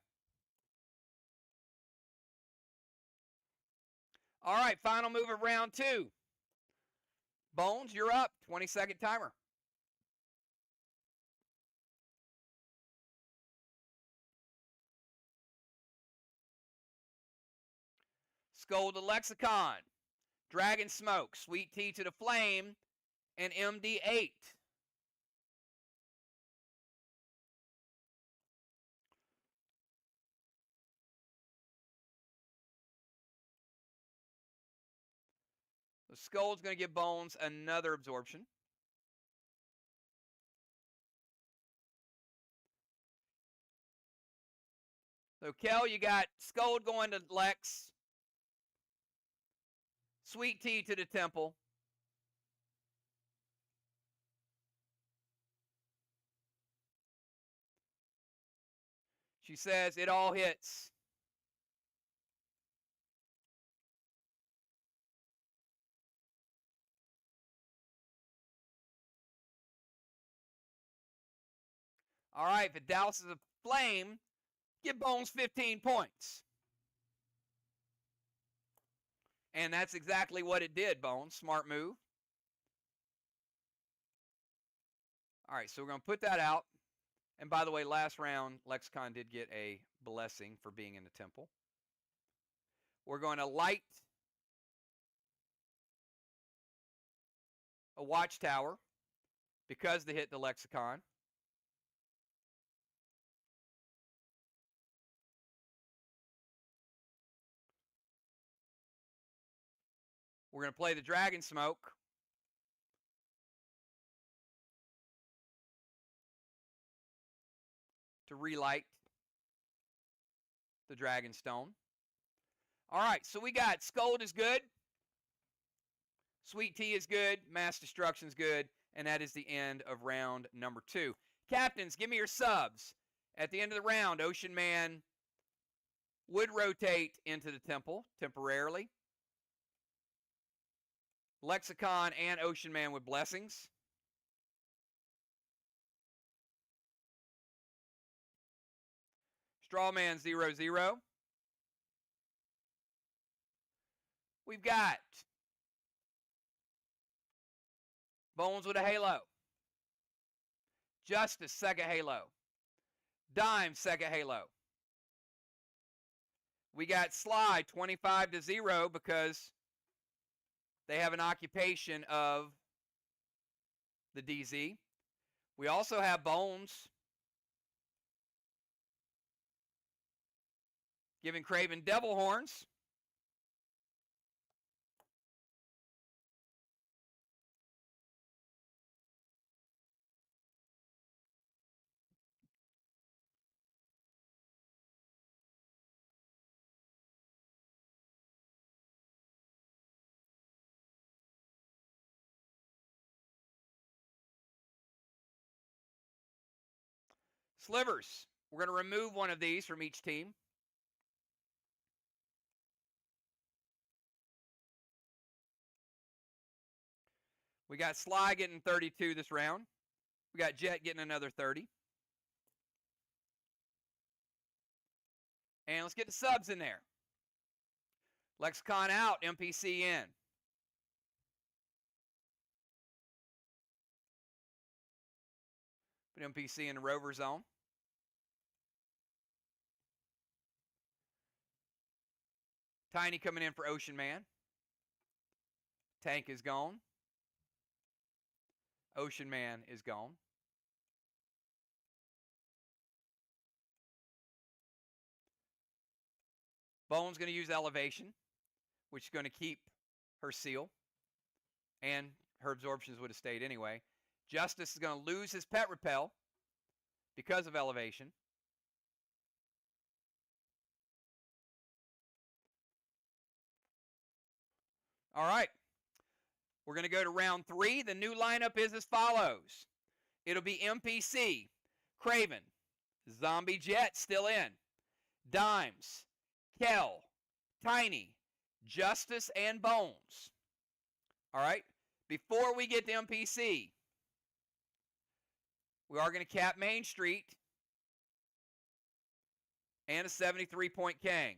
A: All right, final move of round 2. Bones, you're up. 20-second timer. Scold the Lexicon. Dragon Smoke. Sweet Tea to the Flame. And MD8. The Scold's going to give Bones another absorption. So, Kel, you got Scold going to Lex. Sweet Tea to the Temple. She says it all hits. All right, if it douses a flame, give Bones 15 points. And that's exactly what it did, Bones. Smart move. All right, so we're going to put that out. And by the way, last round, Lexicon did get a blessing for being in the temple. We're going to light a watchtower because they hit the Lexicon. We're going to play the Dragon Smoke. To relight the Dragon Stone. All right, so we got Scold is good. Sweet Tea is good. Mass Destruction is good. And that is the end of round number 2. Captains, give me your subs. At the end of the round, Ocean Man would rotate into the temple temporarily. Lexicon and Ocean Man with blessings. Strawman 0-0. We've got Bones with a halo. Justice, second halo. Dime, second halo. We got SLY 25-0 because they have an occupation of the DZ. We also have Bones giving Craven Devil Horns. Slivers. We're going to remove one of these from each team. We got SLY getting 32 this round. We got Jet getting another 30. And let's get the subs in there. Lexicon out, MPC in. Put MPC in the rover zone. Tiny coming in for Ocean Man. Tank is gone. Ocean Man is gone. Bone's going to use elevation, which is going to keep her seal. And her absorptions would have stayed anyway. Justice is going to lose his pet repel because of elevation. All right. We're going to go to round 3. The new lineup is as follows. It'll be MPC, Craven, Zombie Jet still in, Dimes, Kel, Tiny, Justice, and Bones. All right. Before we get to MPC, we are going to cap Main Street and a 73-point Kang.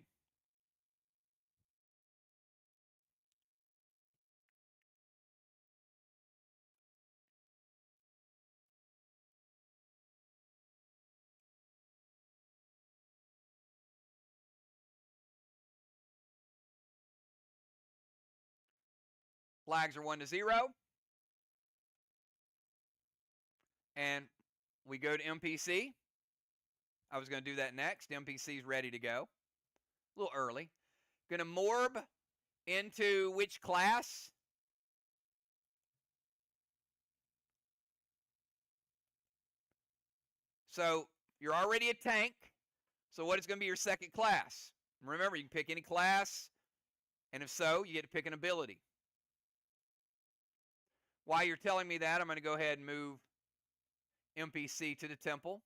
A: Flags are 1-0. And we go to MPC. I was going to do that next. MPC's ready to go. A little early. Going to morb into which class? So you're already a tank. So what is going to be your second class? Remember, you can pick any class. And if so, you get to pick an ability. While you're telling me that, I'm going to go ahead and move MPC to the temple.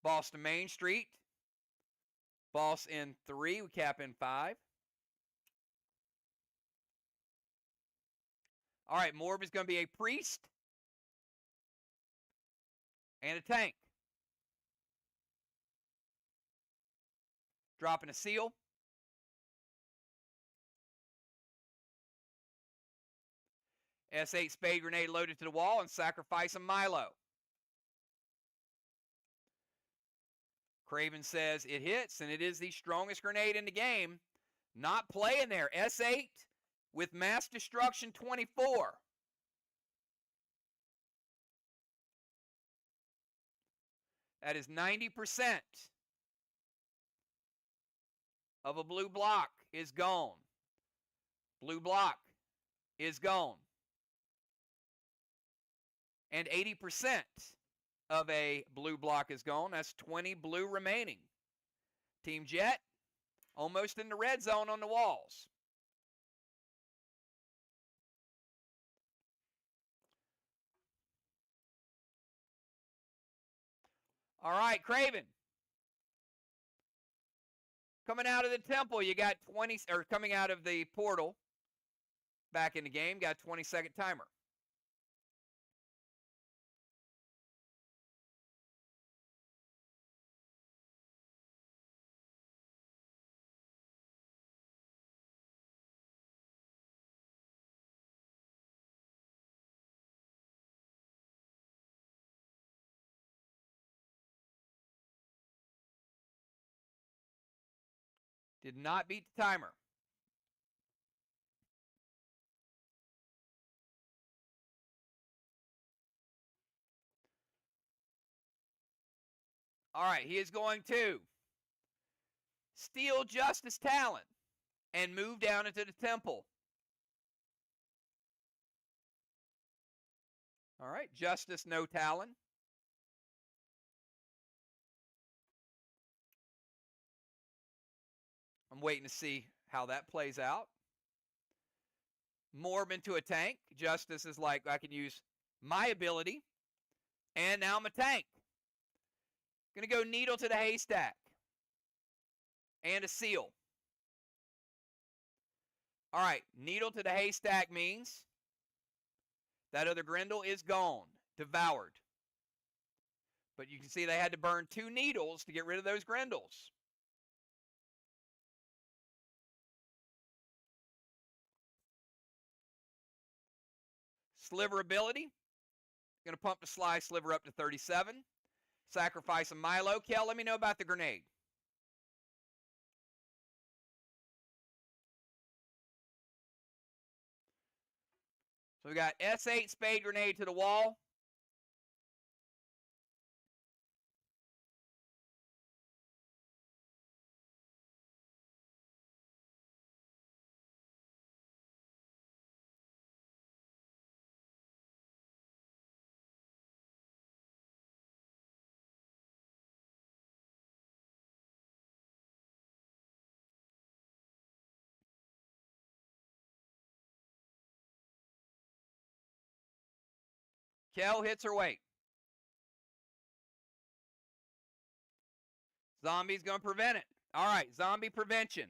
A: Boss to Main Street. Boss in 3. We cap in 5. All right, Morb is going to be a priest and a tank. Dropping a seal. S8 spade grenade loaded to the wall and sacrifice a Milo. Craven says it hits, and it is the strongest grenade in the game. Not playing there. S8 with mass destruction 24. That is 90% of a blue block is gone. Blue block is gone. And 80% of a blue block is gone. That's 20 blue remaining. Team Jet, almost in the red zone on the walls. All right, Craven. Coming out of the temple, you got 20, or coming out of the portal back in the game, got a 20-second timer. Did not beat the timer. All right, he is going to steal Justice Talon and move down into the temple. All right, Justice, no Talon. I'm waiting to see how that plays out. Morb into a tank. Justice is like, I can use my ability. And now I'm a tank. Going to go Needle to the Haystack. And a seal. All right, needle to the haystack means that other Grendel is gone, devoured. But you can see they had to burn 2 needles to get rid of those Grendels. Sliver ability. Going to pump the SLY sliver up to 37. Sacrifice a Milo. Kel, let me know about the grenade. So we got S8 spade grenade to the wall. Kel hits her weight. Zombie's going to prevent it. All right, zombie prevention.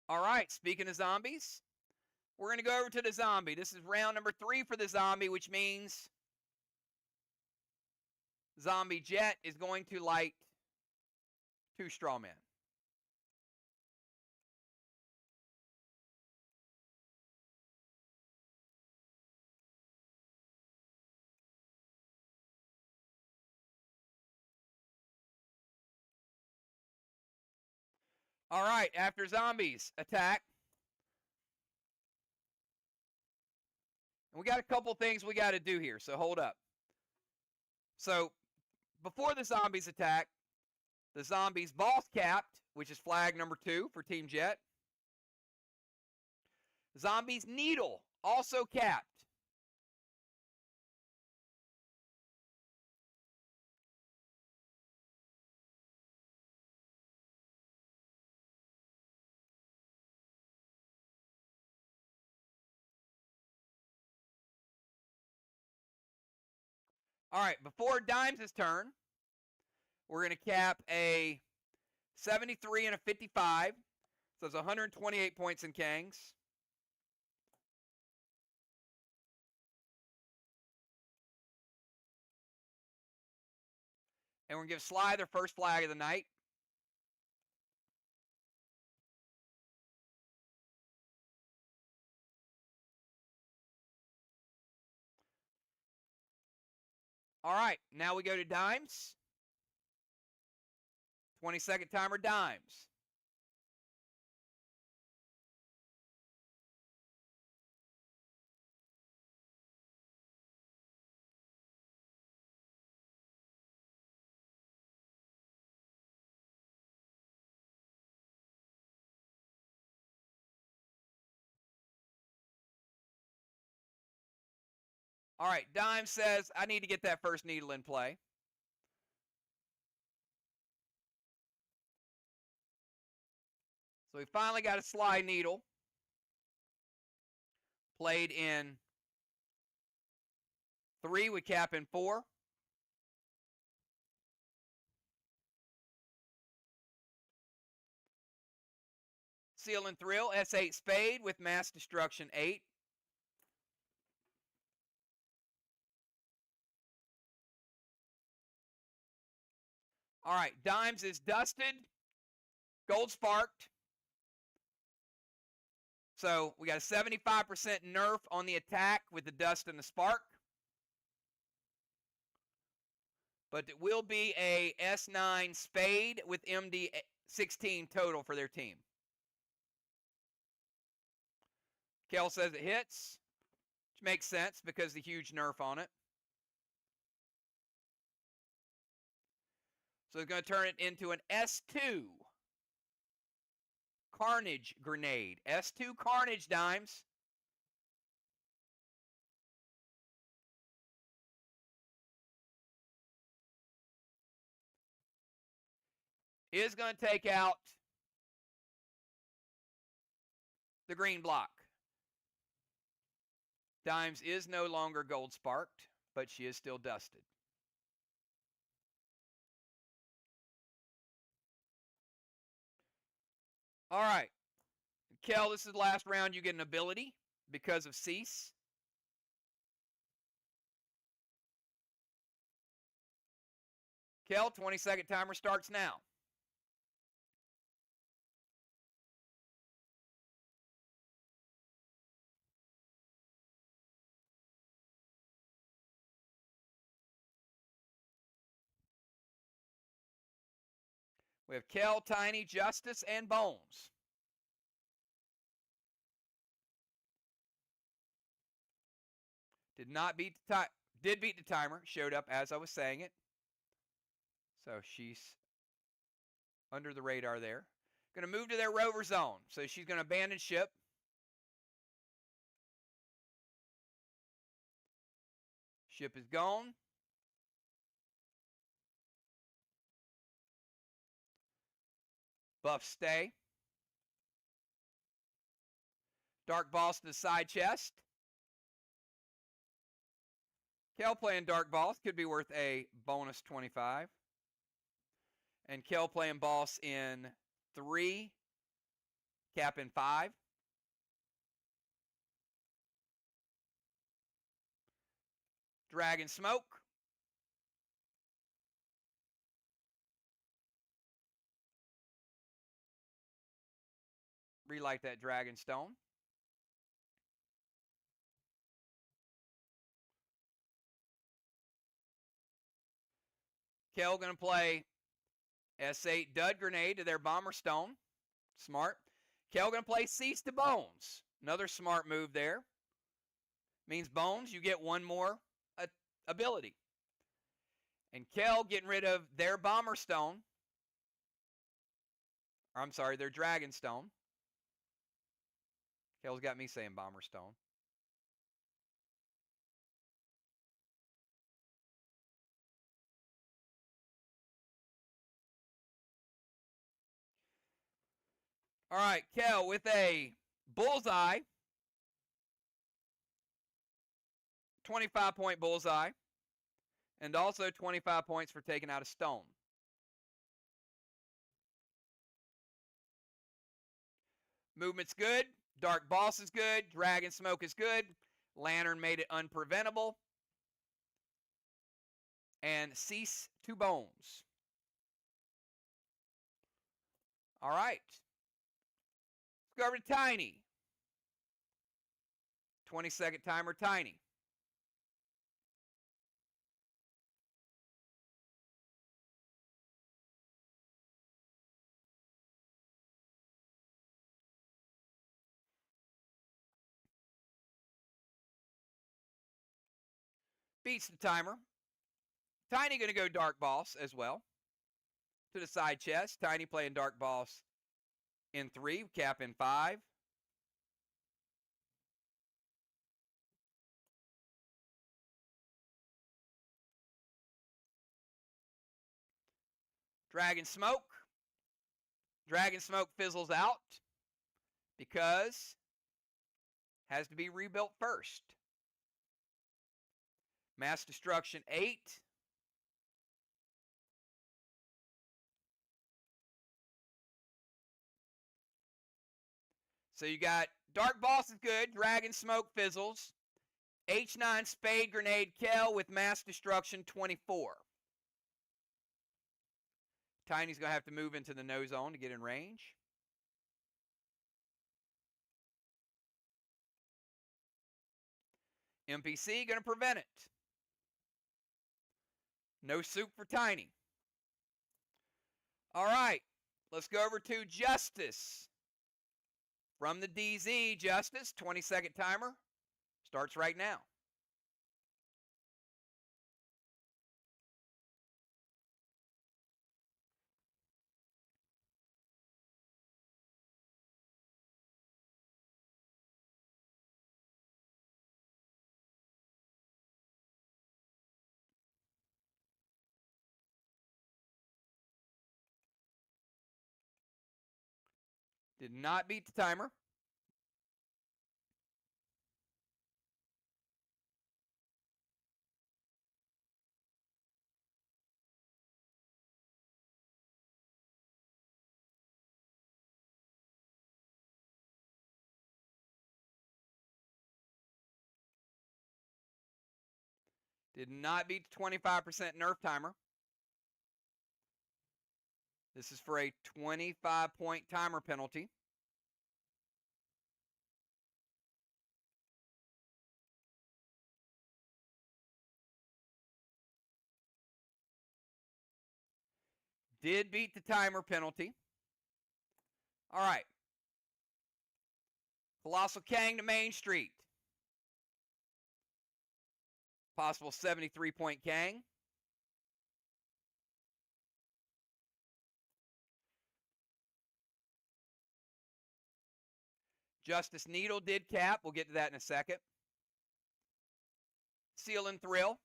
A: All right, speaking of zombies, we're going to go over to the zombie. This is round number 3 for the zombie, which means Zombie Jet is going to light 2 straw men. All right, after zombies attack, and we got a couple things we got to do here, so hold up. So before the zombies attack, the zombies boss capped, which is flag number 2 for Team Jet. Zombies needle, also capped. All right, before Dimes' turn, we're going to cap a 73 and a 55. So it's 128 points in Kangs. And we're going to give SLY their first flag of the night. All right, now we go to Dimes. 20-second timer, Dimes. All right, Dimes says, I need to get that first needle in play. So we finally got a SLY needle. Played in 3, we cap in 4. Seal and Thrill, S8 spade with mass destruction 8. All right, Dimes is dusted, gold sparked. So we got a 75% nerf on the attack with the dust and the spark. But it will be a S9 spade with MD 16 total for their team. Kel says it hits, which makes sense because the huge nerf on it. So it's going to turn it into an S2 Carnage grenade. S2 Carnage, Dimes. Is going to take out the green block. Dimes is no longer gold sparked, but she is still dusted. All right. Kel, this is the last round. You get an ability because of cease. Kel, 20-second timer starts now. We have Kel, Tiny, Justice, and Bones. Did not beat the time. Did beat the timer. Showed up as I was saying it. So she's under the radar there. Going to move to their rover zone. So she's going to abandon ship. Ship is gone. Buff stay. Dark Boss to the side chest. Kel playing Dark Boss could be worth a bonus 25. And Kel playing Boss in 3, cap in 5. Dragon Smoke. Relight that Dragon Stone. Kel going to play S8 Dud Grenade to their Bomber Stone. Smart. Kel going to play Cease to Bones. Another smart move there. Means Bones, you get one more ability. And Kel getting rid of their Bomber Stone. Or I'm sorry, their Dragon Stone. Kel's got me saying Bomber Stone. All right, Kel with a bullseye. 25-point bullseye. And also 25 points for taking out a stone. Movement's good. Dark Boss is good. Dragon Smoke is good. Lantern made it unpreventable. And Cease to Bones. All right. Let's go over to Tiny. 20-second timer, Tiny. Beats the timer. Tiny going to go Dark Boss as well. To the side chest. Tiny playing Dark Boss in 3, cap in 5. Dragon Smoke. Dragon Smoke fizzles out because has to be rebuilt first. Mass Destruction 8. So you got Dark Boss is good. Dragon Smoke fizzles. H9 Spade Grenade Kel with Mass Destruction 24. Tiny's going to have to move into the no zone to get in range. NPC going to prevent it. No soup for Tiny. All right. Let's go over to Justice. From the DZ, Justice, 20-second timer. Starts right now. Did not beat the timer. Did not beat the 25% nerf timer. This is for a 25-point timer penalty. Did beat the timer penalty. All right. Colossal Kang to Main Street. Possible 73-point Kang. Justice Needle did cap. We'll get to that in a second. Seal and Thrill.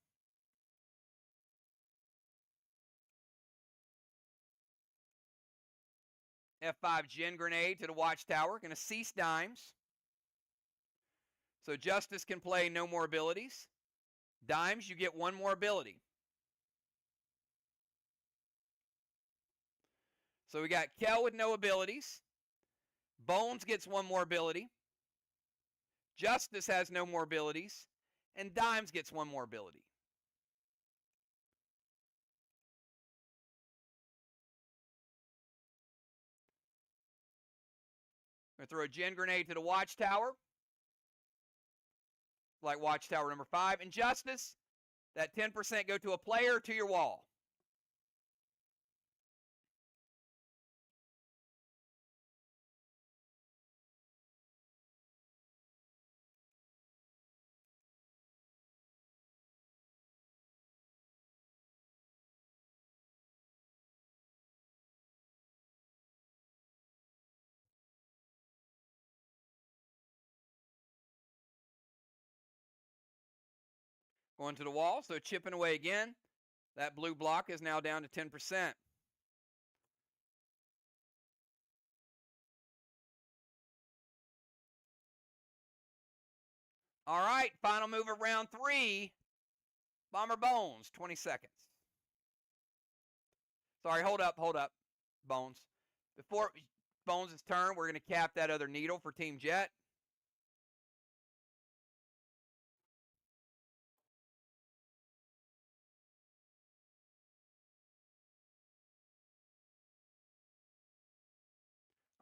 A: F5 Gen Grenade to the Watchtower. Going to cease dimes. So Justice can play no more abilities. Dimes, you get one more ability. So we got Kel with no abilities. Bones gets one more ability. Justice has no more abilities. And Dimes gets one more ability. I'm going to throw a Gen Grenade to the Watchtower. Like Watchtower number 5. And Justice, that 10% go to a player to your wall. Going to the wall, so chipping away again. That blue block is now down to 10%. All right, final move of round 3. Bomber Bones, 20 seconds. Sorry, hold up, Bones. Before Bones' turn, we're going to cap that other needle for Team Jet.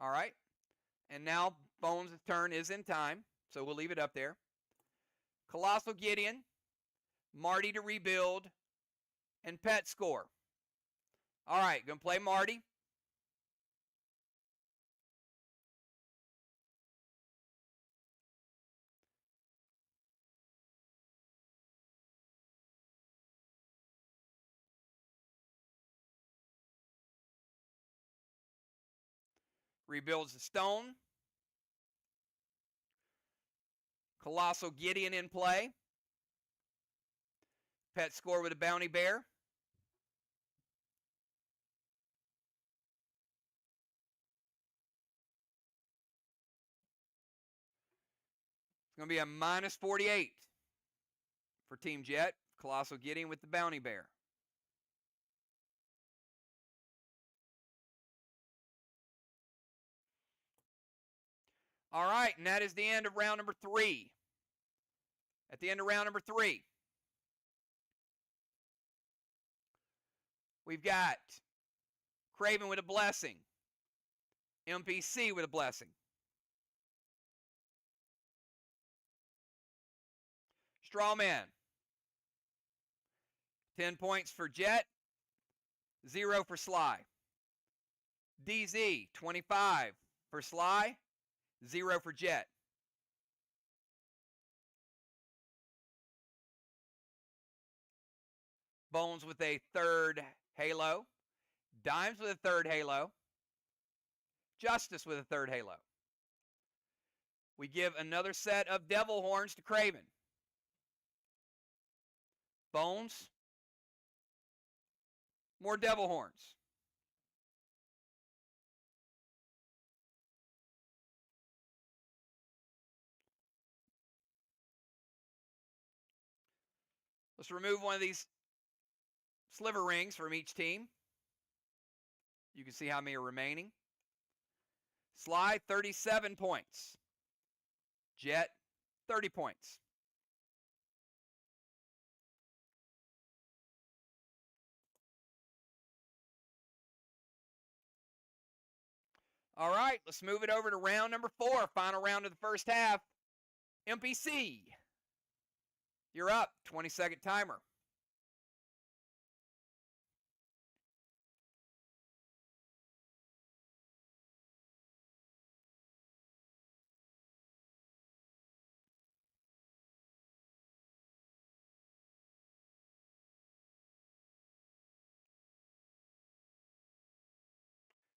A: All right. And now Bones' turn is in time, so we'll leave it up there. Colossal Gideon, Marty to rebuild, and Pet Score. All right, going to play Marty. Rebuilds the stone. Colossal Gideon in play. Pet Score with a bounty bear. It's going to be a minus 48 for Team Jet. Colossal Gideon with the bounty bear. All right, and that is the end of round number 3. At the end of round number 3, we've got Craven with a blessing. MPC with a blessing. Strawman. 10 points for Jet. 0 for SLY. DZ. 25 for SLY. 0 for Jet. Bones with a 3rd halo. Dimes with a 3rd halo. Justice with a 3rd halo. We give another set of devil horns to Craven. Bones. More devil horns. Let's remove one of these sliver rings from each team. You can see how many are remaining. SLY, 37 points. Jet, 30 points. All right, let's move it over to round number 4, final round of the first half. MPC, you're up. 20-second timer.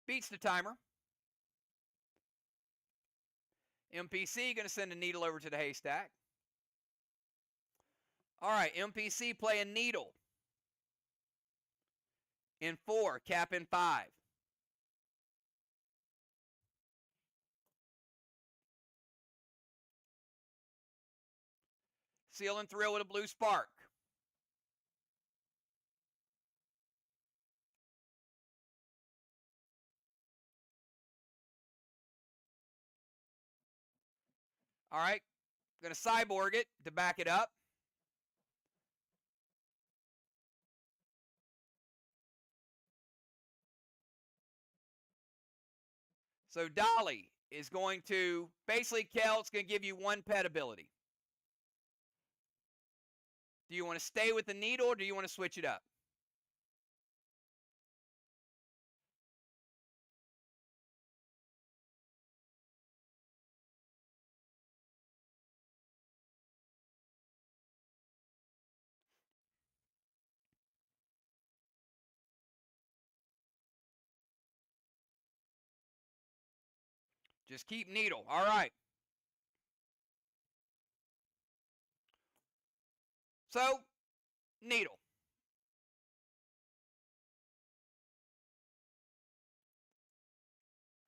A: Beats the timer. MPC going to send a needle over to the haystack. All right, MPC playing needle. In 4, cap in 5. Seal and thrill with a blue spark. All right, going to cyborg it to back it up. So Dolly is going to, basically Kel's going to give you 1 pet ability. Do you want to stay with the needle or do you want to switch it up? Just keep needle. All right. So, needle.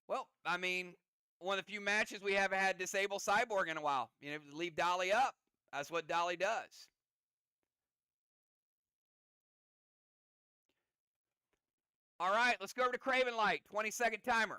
A: Well, I mean, one of the few matches we haven't had disable cyborg in a while. You know, leave Dolly up. That's what Dolly does. All right, let's go over to Craven Light. 20-second timer.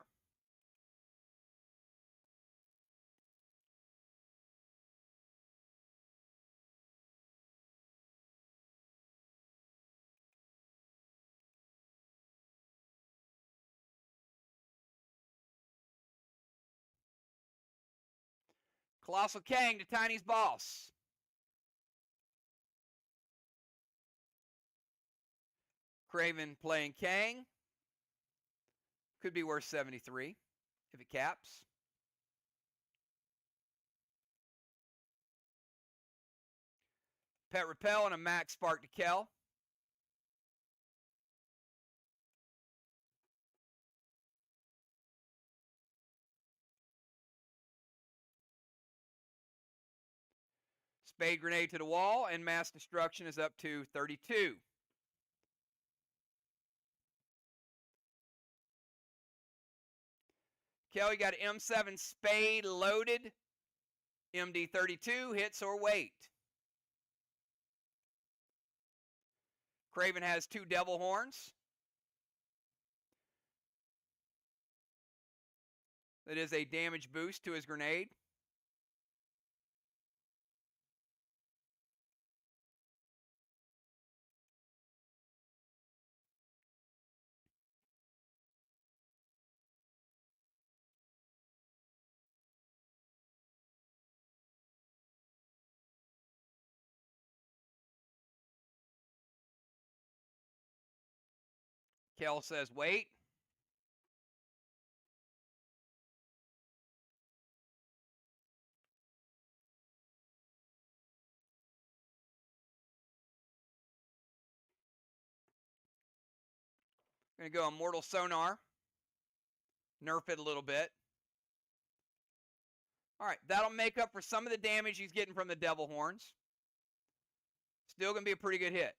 A: Colossal Kang to Tiny's boss. Craven playing Kang. Could be worth 73 if it caps. Pet Repel and a max spark to Kel. Spade Grenade to the wall, and mass destruction is up to 32. Kelly got M7 Spade loaded. MD32 hits or wait. Craven has 2 Devil Horns. That is a damage boost to his grenade. Kel says wait. Going to go Immortal Sonar. Nerf it a little bit. All right, that'll make up for some of the damage he's getting from the Devil Horns. Still going to be a pretty good hit.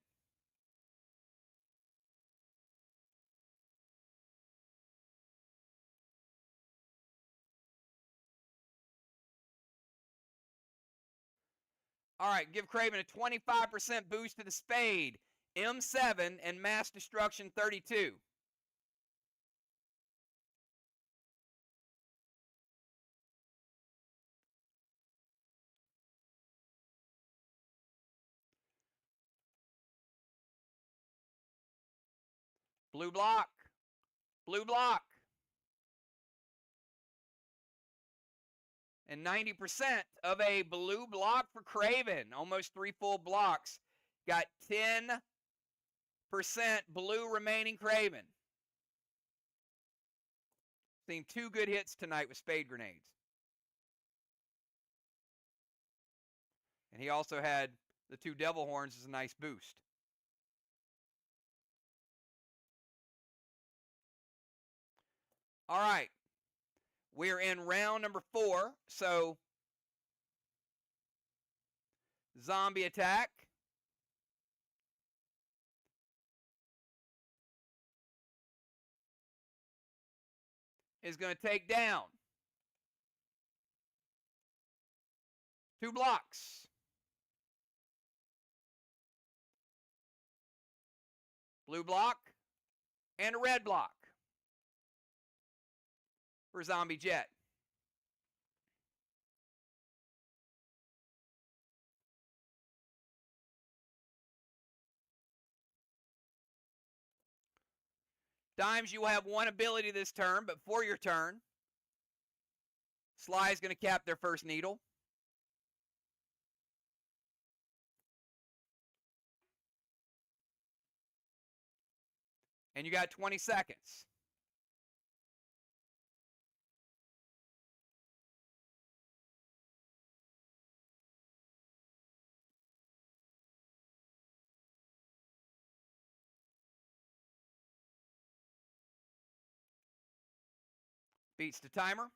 A: All right, give Craven a 25% boost to the Spade. M7 and mass destruction 32. Blue block. Blue block. And 90% of a blue block for Craven. Almost 3 full blocks. Got 10% blue remaining Craven. Seen 2 good hits tonight with spade grenades. And he also had the 2 devil horns as a nice boost. All right. We're in round number 4. So, zombie attack. Is going to take down 2 blocks. Blue block and a red block for Zombie Jet. Dimes, you will have 1 ability this turn, but for your turn, SLY is going to cap their first needle. And you got 20 seconds. Beats the timer.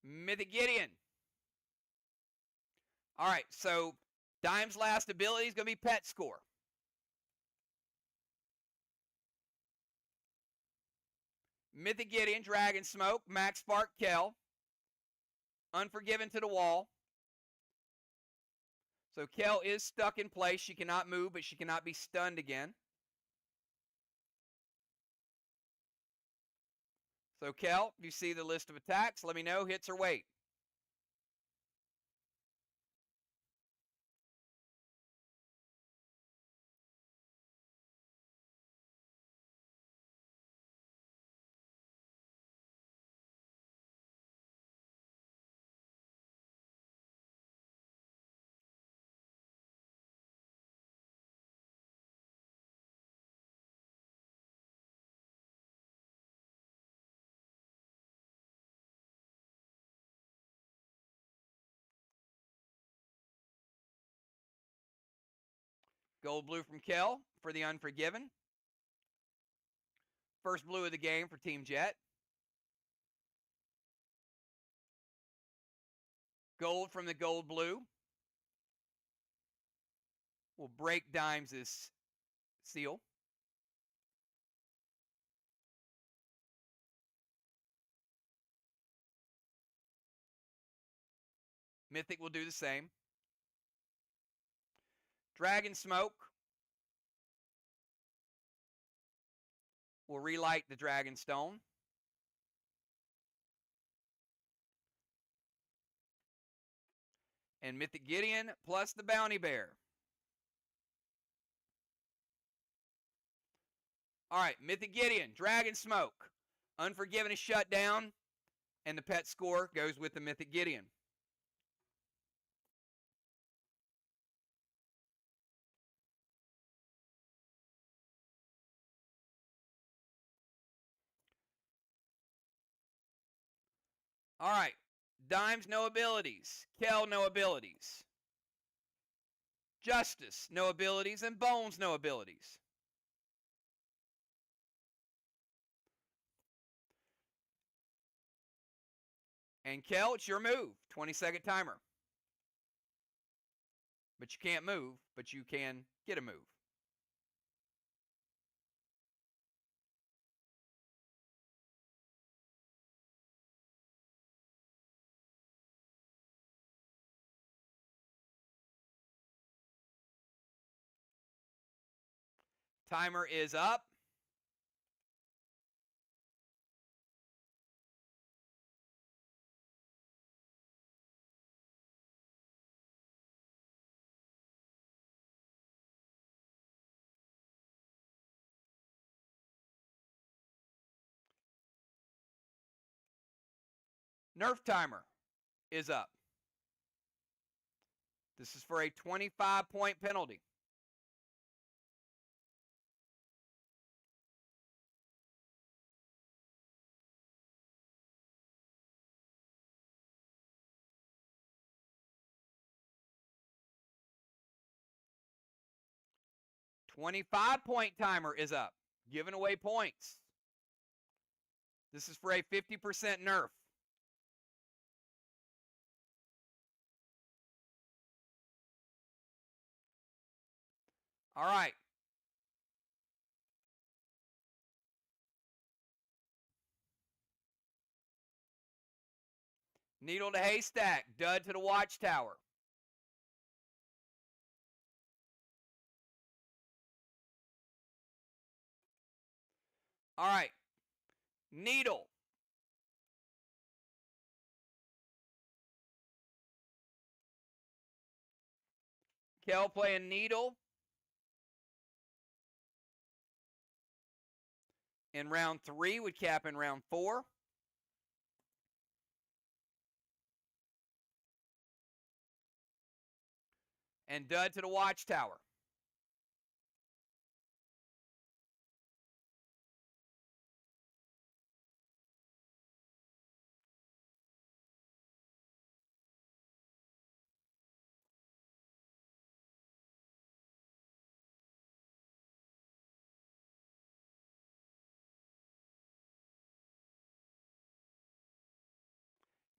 A: Mythic Gideon. All right, so Dime's last ability is going to be Pet Score. Mythic Gideon, Dragon Smoke, Max Spark, Kel. Unforgiven to the wall. So Kel is stuck in place. She cannot move, but she cannot be stunned again. So Kel, if you see the list of attacks, let me know, hits or wait. Gold blue from Kel for the Unforgiven. First blue of the game for Team Jet. Gold from the gold blue. Will break Dimes' seal. Mythic will do the same. Dragon Smoke will relight the Dragon Stone. And Mythic Gideon plus the Bounty Bear. All right, Mythic Gideon, Dragon Smoke. Unforgiven is shut down, and the pet score goes with the Mythic Gideon. All right, Dimes, no abilities. Kel, no abilities. Justice, no abilities. And Bones, no abilities. And Kel, it's your move. 20-second timer. But you can't move, but you can get a move. Timer is up. Nerf timer is up. This is for a 25-point penalty. $25-point timer is up. Giving away points. This is for a 50% nerf. All right. Needle to haystack. Dud to the watchtower. All right. Needle. Kel playing needle. In round 3 would cap in round 4. And dud to the watchtower.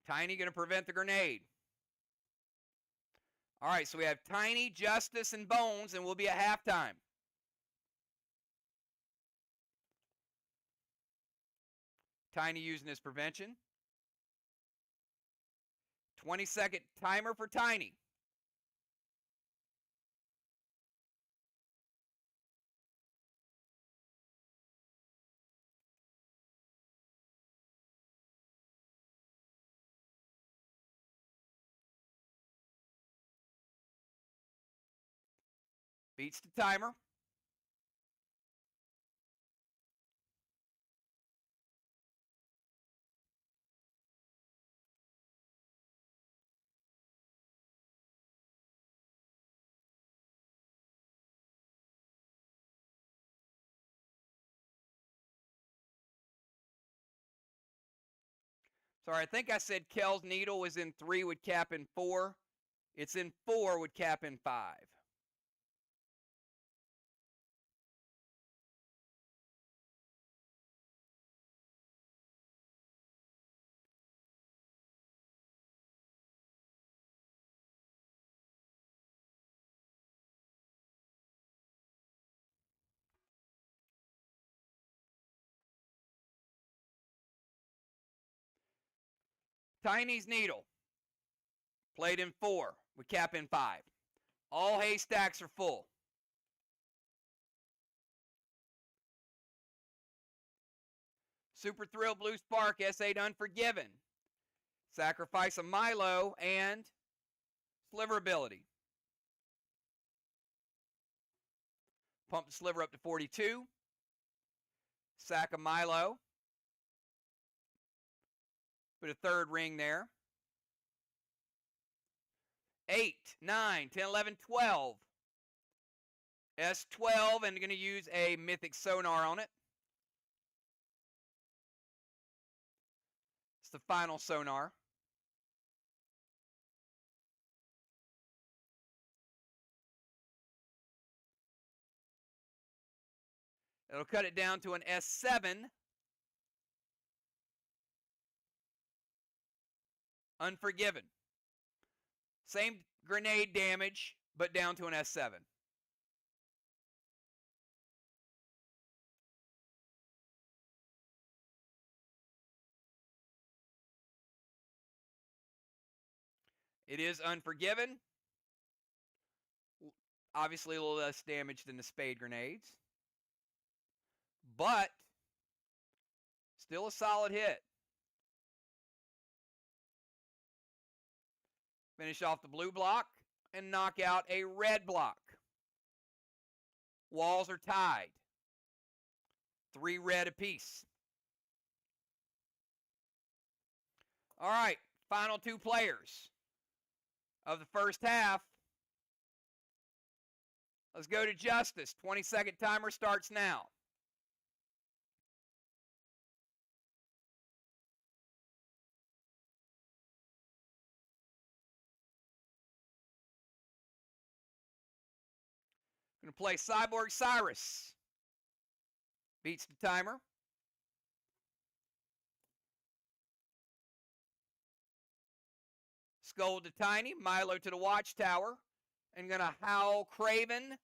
A: Tiny going to prevent the grenade. All right, so we have Tiny, Justice, and Bones, and we'll be at halftime. Tiny using his prevention. 20-second timer for Tiny. Beats the timer. Sorry, I think I said Kel's needle was in 3, would cap in 4. It's in 4, would cap in 5. Tiny's needle. Played in 4, would cap in 5. All haystacks are full. Super Thrill, Blue Spark, S8 Unforgiven. Sacrifice a Milo and Sliver ability. Pump the Sliver up to 42. Sack a Milo. Put a third ring there. 8, 9, 10, 11, 12. S12, and going to use a Mythic Sonar on it. It's the final sonar. It'll cut it down to an S7. Unforgiven. Same grenade damage, but down to an S7. It is Unforgiven. Obviously a little less damage than the Spade grenades. But still a solid hit. Finish off the blue block and knock out a red block. Walls are tied. 3 red apiece. All right, final two players of the first half. Let's go to Justice. 20-second timer starts now. Going to play Cyborg Cyrus. Beats the timer. Skull to Tiny. Milo to the Watchtower. And going to Howl Craven.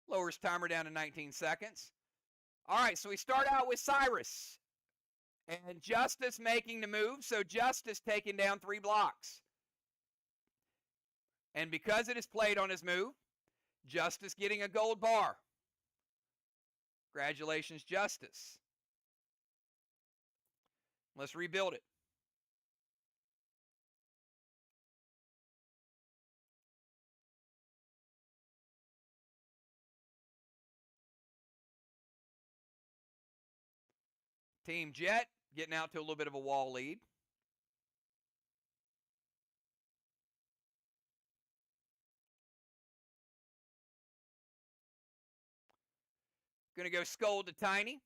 A: Lowers timer down to 19 seconds. All right, so we start out with Cyrus. And Justice making the move, so Justice taking down 3 blocks. And because it is played on his move, Justice getting a gold bar. Congratulations, Justice. Let's rebuild it. Team Jet getting out to a little bit of a wall lead. Going to go Skull to Tiny.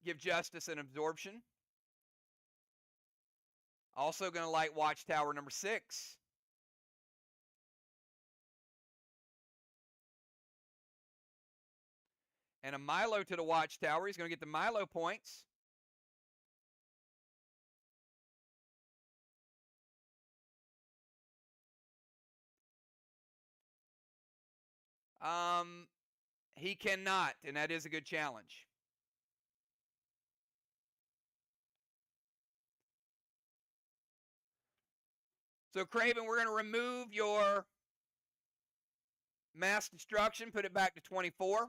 A: Give Justice an absorption. Also going to light Watchtower number 6. And a Milo to the Watchtower. He's going to get the Milo points. He cannot, and that is a good challenge. So, Craven, we're going to remove your mass destruction, put it back to 24.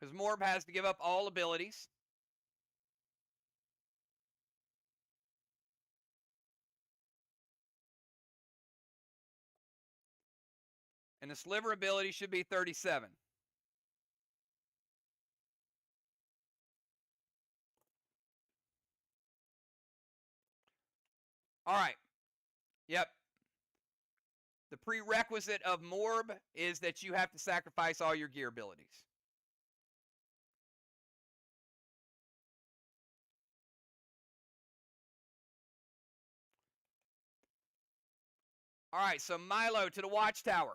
A: Because Morb has to give up all abilities. And the Sliver ability should be 37. All right. Yep. The prerequisite of Morb is that you have to sacrifice all your gear abilities. All right, so Milo to the Watchtower.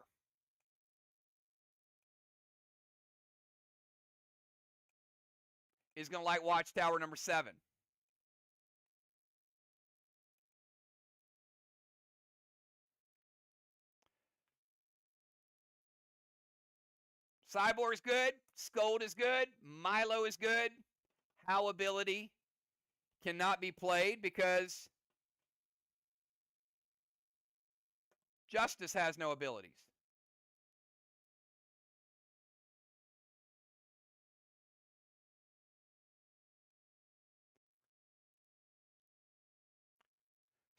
A: Is going to light Watchtower number 7. Cyborg is good. Scold is good. Milo is good. Howl ability cannot be played because Justice has no abilities.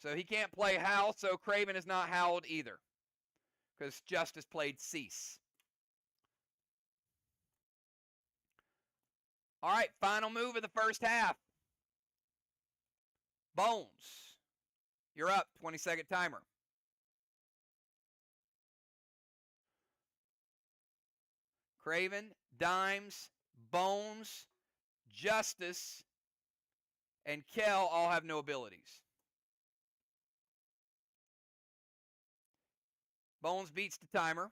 A: So he can't play Howl, so Craven is not howled either. Because Justice played Cease. All right, final move of the first half. Bones. You're up, 20-second timer. Craven, Dimes, Bones, Justice, and Kel all have no abilities. Bones beats the timer.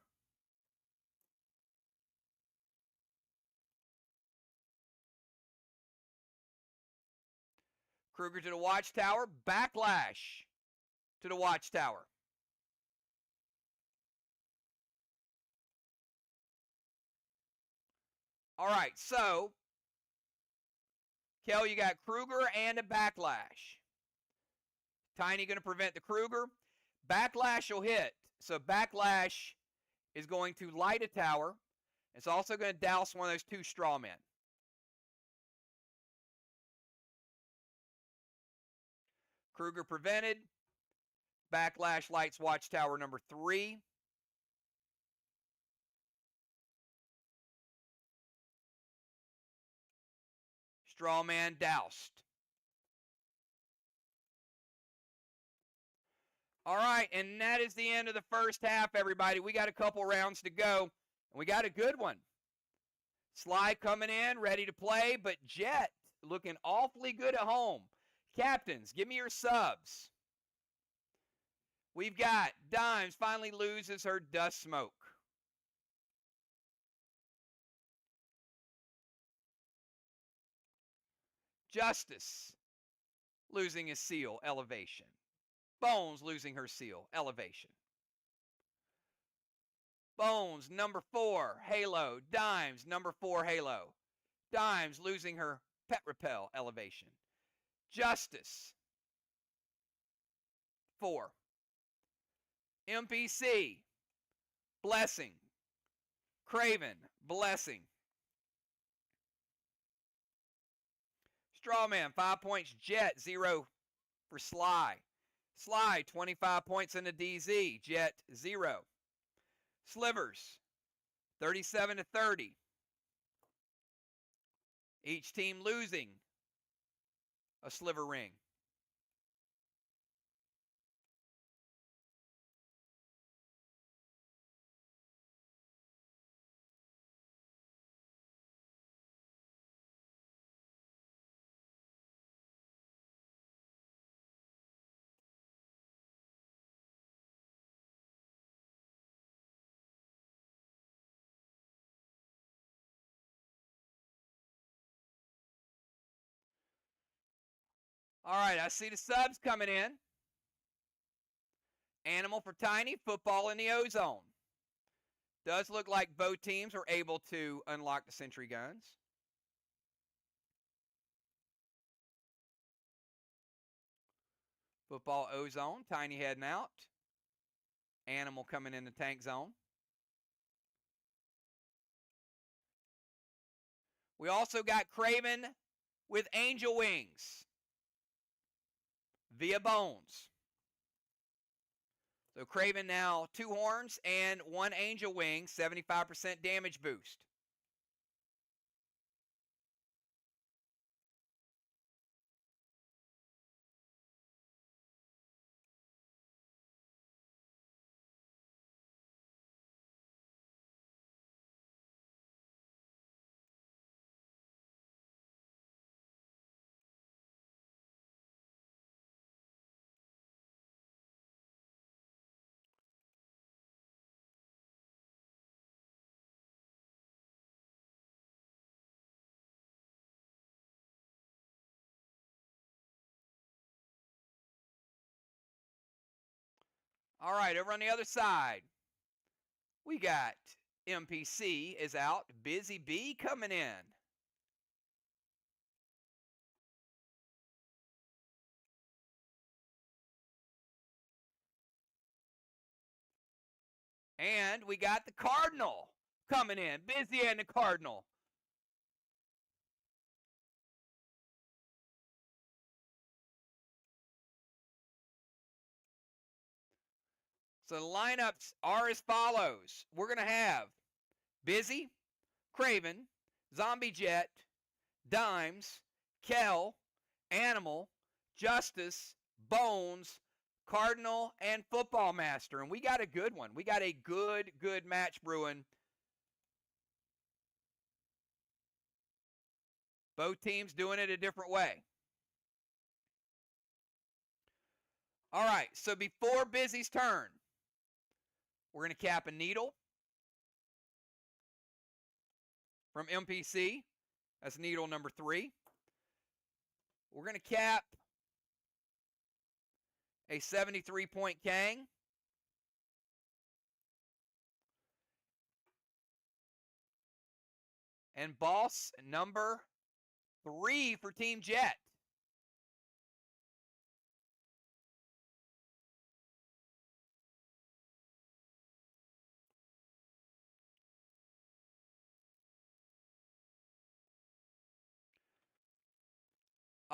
A: Kruger to the Watchtower. Backlash to the Watchtower. All right, so Kel, you got Kruger and a Backlash. Tiny going to prevent the Kruger. Backlash will hit. So Backlash is going to light a tower. It's also going to douse one of those 2 straw men. Kruger prevented. Backlash lights watchtower number 3. Straw man doused. All right, and that is the end of the first half, everybody. We got a couple rounds to go, and we got a good one. SLY coming in, ready to play, but Jet looking awfully good at home. Captains, give me your subs. We've got Dimes finally loses her dust smoke. Justice losing his seal, elevation. Bones losing her seal, elevation. Bones, number 4, halo. Dimes, number 4, halo. Dimes losing her pet repel, elevation. Justice, 4. MPC, blessing. Craven, blessing. Strawman, 5 points. Jet, 0 for SLY. SLY, 25 points in the DZ. Jet, 0. Slivers, 37 to 30. Each team losing a sliver ring. All right, I see the subs coming in. Animal for Tiny, football in the ozone. Does look like both teams were able to unlock the sentry guns. Football ozone, Tiny heading out. Animal coming in the tank zone. We also got Craven with angel wings via Bones. So Craven now 2 horns and 1 angel wing, 75% damage boost. All right, over on the other side, we got MPC is out. Busy Bee coming in. And we got the Cardinal coming in. Busy and the Cardinal. So the lineups are as follows. We're going to have Busy, Craven, Zombie Jet, Dimes, Kel, Animal, Justice, Bones, Cardinal, and Football Master. And we got a good one. We got a good match brewing. Both teams doing it a different way. All right, so before Busy's turn, we're going to cap a needle from MPC. That's needle number 3. We're going to cap a 73-point Kang. And boss number 3 for Team Jet.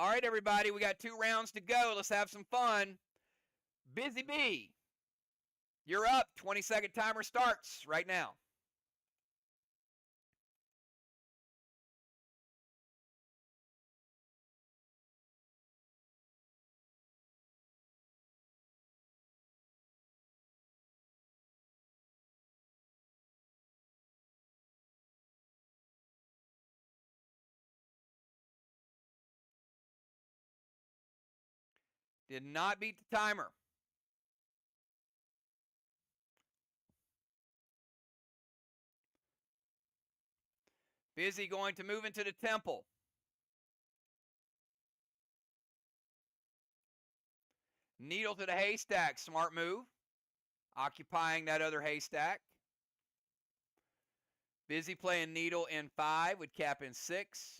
A: All right, everybody, we got 2 rounds to go. Let's have some fun. Busy Bee, you're up. 20-second timer starts right now. Did not beat the timer. Busy going to move into the temple. Needle to the haystack. Smart move. Occupying that other haystack. Busy playing needle in 5 with cap in 6.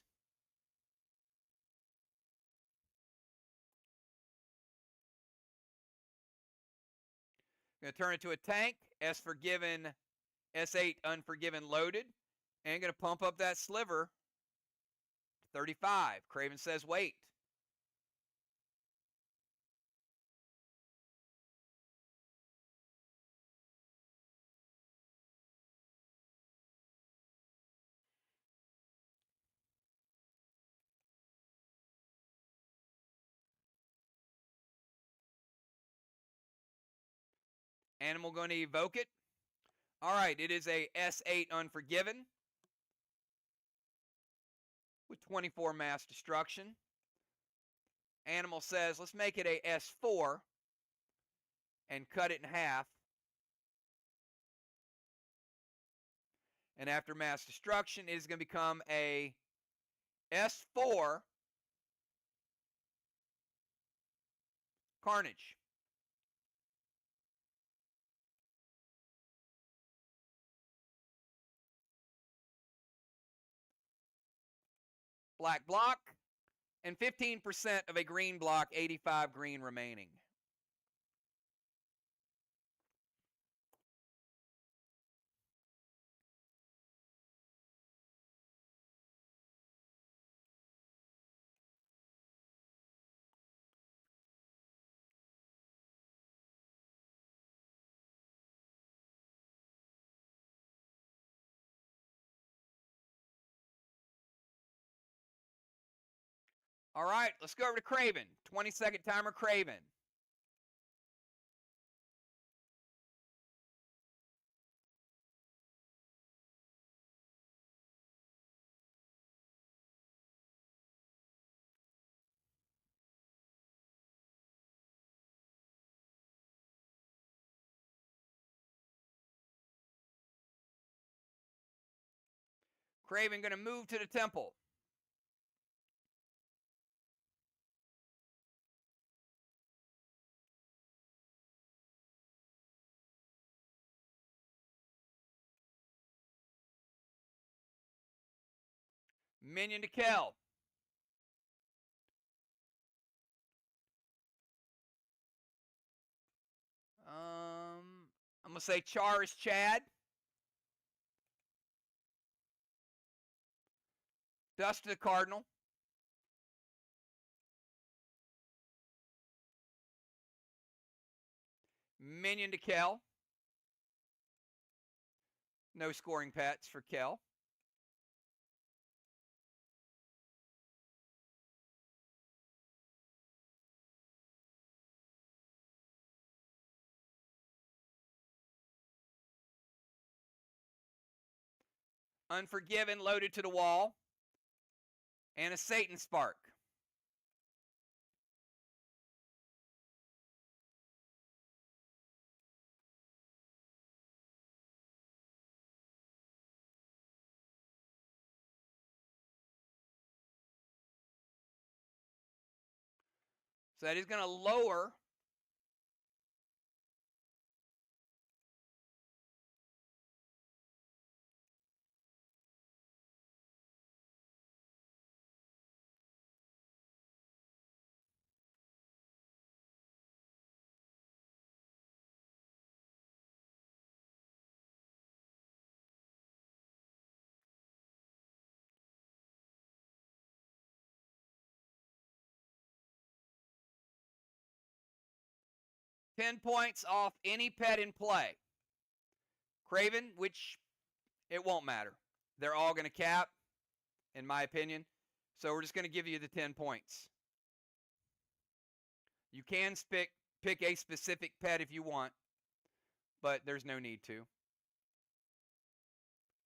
A: Going to turn it to a tank. S forgiven, S8 unforgiven loaded. And going to pump up that sliver to 35. Craven says wait. Animal going to evoke it. All right, it is a S8 unforgiven with 24 mass destruction. Animal says, let's make it a S4 and cut it in half. And after mass destruction, it is going to become a S4 Carnage. Black block, and 15% of a green block, 85 green remaining. All right, let's go over to Craven. 20-second timer, Craven. Craven going to move to the temple. Minion to Kel. I'm going to say Char is Chad. Dust to the Cardinal. Minion to Kel. No scoring pets for Kel. Unforgiven loaded to the wall. And a Satan Spark. So that is going to lower 10 points off any pet in play. Craven, which it won't matter. They're all going to cap, in my opinion. So we're just going to give you the 10 points. You can pick a specific pet if you want, but there's no need to.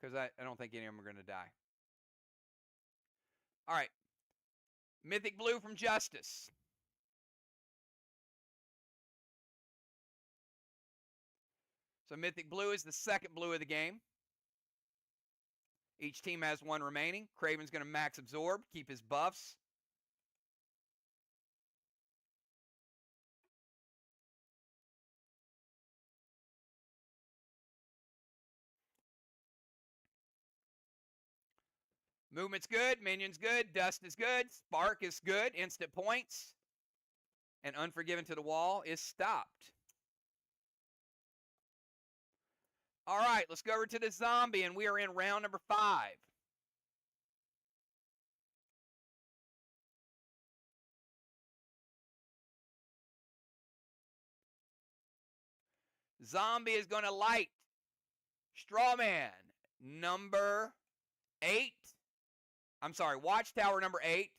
A: Because I don't think any of them are going to die. All right. Mythic Blue from Justice. So Mythic Blue is the second blue of the game. Each team has one remaining. Craven's going to max absorb, keep his buffs. Movement's good, minions good, dust is good, spark is good, instant points. And Unforgiven to the Wall is stopped. All right, let's go over to the zombie, and we are in round number 5. Zombie is going to light Strawman number 8. I'm sorry, Watchtower number 8.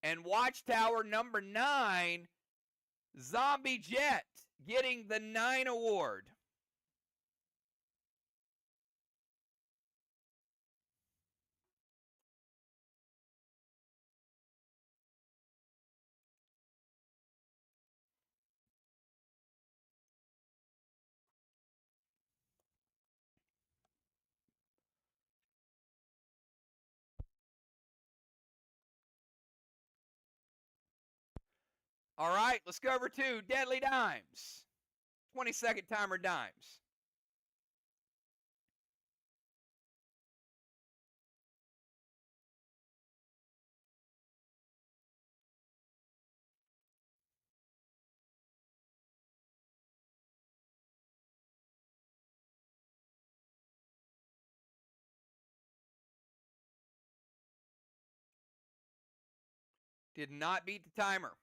A: And Watchtower number 9, Zombie Jet, getting the 9 award. All right, let's go over to Deadly Dimes. 20-second timer dimes. Did not beat the timer.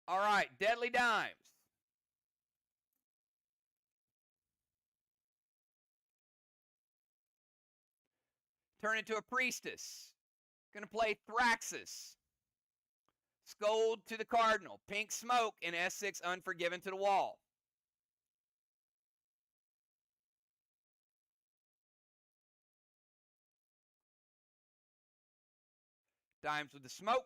A: All right, Deadly Dimes. Turn into a Priestess. Going to play Thraxus. Scold to the Cardinal. Pink Smoke and S6 Unforgiven to the Wall. Dimes with the Smoke.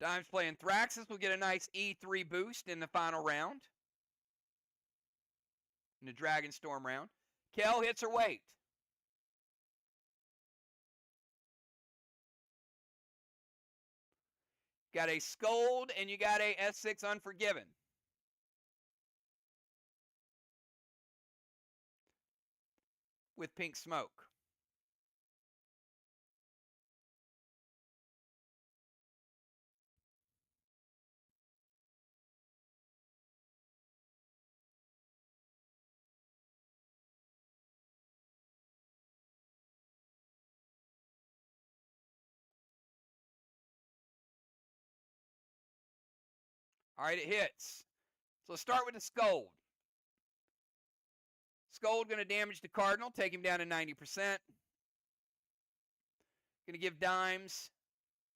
A: Dimes playing Thraxus will get a nice E3 boost in the final round. In the Dragon Storm round. Kel hits her weight. Got a Scold and you got a S6 Unforgiven. With Pink Smoke. All right, it hits. So let's start with the Scold. Scold going to damage the Cardinal, take him down to 90%. Going to give Dimes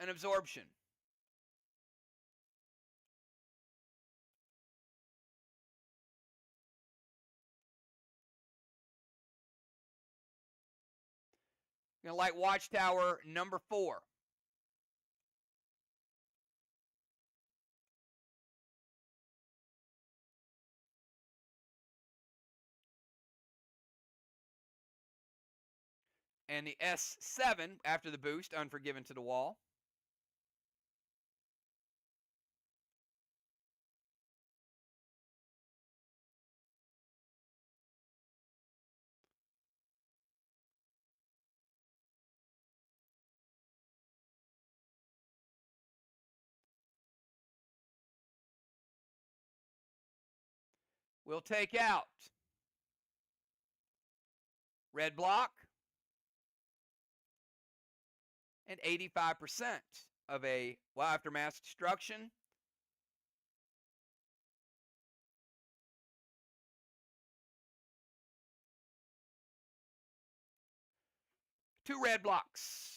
A: an Absorption. Going to light Watchtower number 4. And the S7 after the boost, Unforgiven to the wall. We'll take out red block and 85% of a WoW after mass destruction. Two red blocks.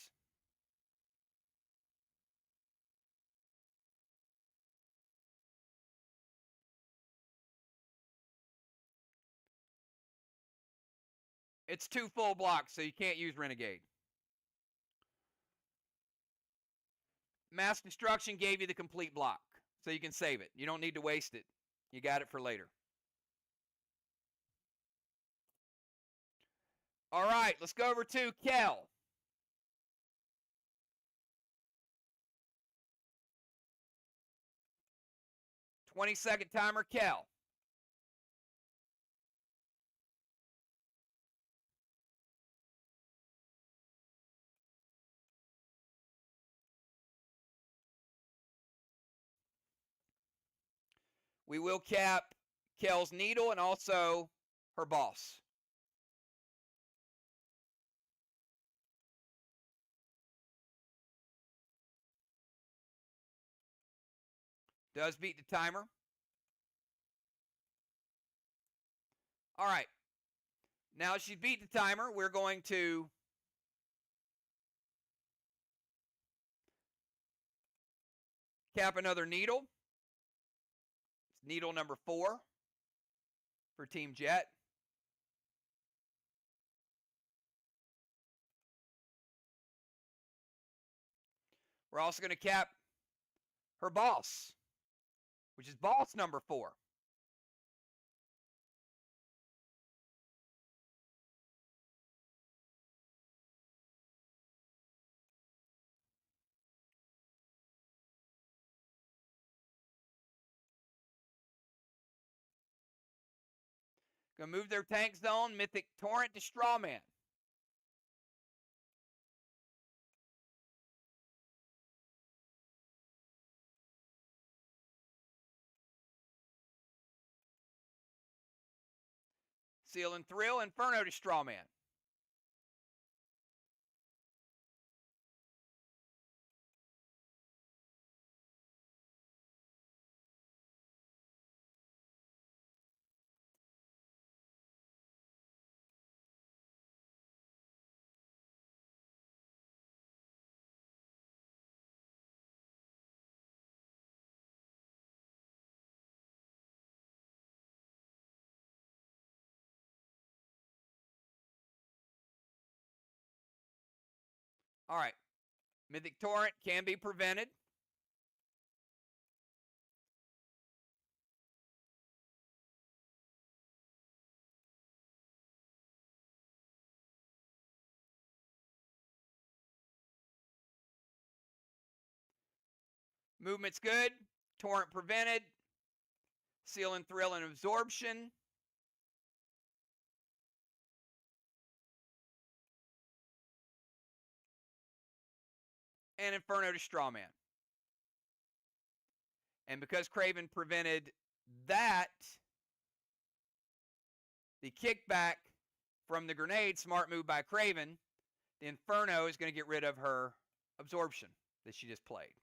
A: It's two full blocks, so you can't use Renegade. Mass destruction gave you the complete block, so you can save it. You don't need to waste it. You got it for later. All right, let's go over to Kel. 20-second timer, Kel. We will cap Kel's needle and also her boss. Does beat the timer. All right. Now she's beat the timer. We're going to cap another needle. It's needle number 4 for Team Jet. We're also going to cap her boss, which is boss number 4. Going to move their tank zone, Mythic Torrent to Strawman. Seal and Thrill, Inferno to Strawman. All right. Mythic Torrent can be prevented. Movement's good. Torrent prevented. Seal and Thrill and Absorption. And Inferno to Strawman. And because Craven prevented that, the kickback from the grenade, smart move by Craven, the Inferno is going to get rid of her absorption that she just played.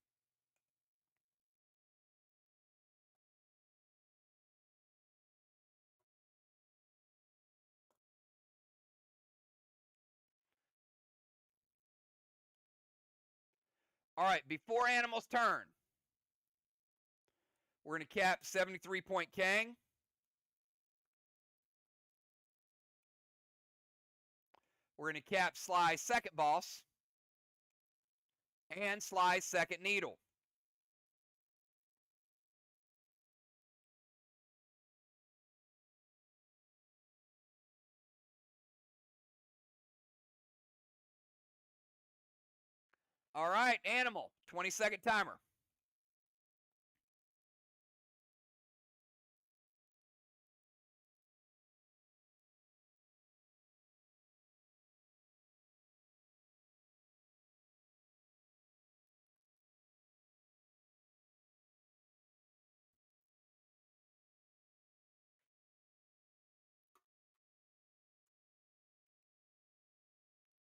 A: All right, before animals turn, we're going to cap 73-point Kang. We're going to cap SLY's second boss and SLY's second needle. All right, animal. 20-second timer.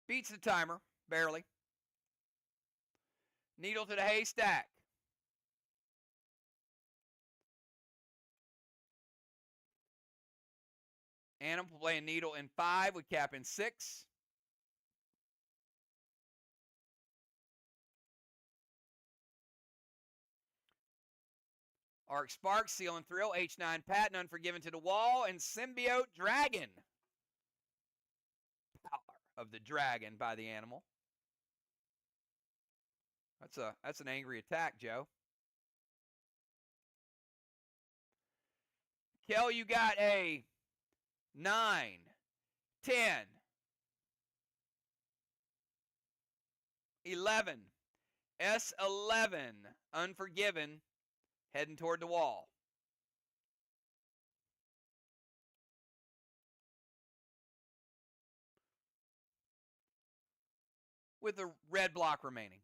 A: Beats the timer, barely. Needle to the haystack. Animal playing needle in 5 with cap in 6. Arc Spark, Seal and Thrill, H9 Patent, Unforgiven to the Wall, and Symbiote Dragon. Power of the Dragon by the animal. That's an angry attack, Joe. Kel, you got a 9, 10, 11. S11, Unforgiven, heading toward the wall. With the red block remaining.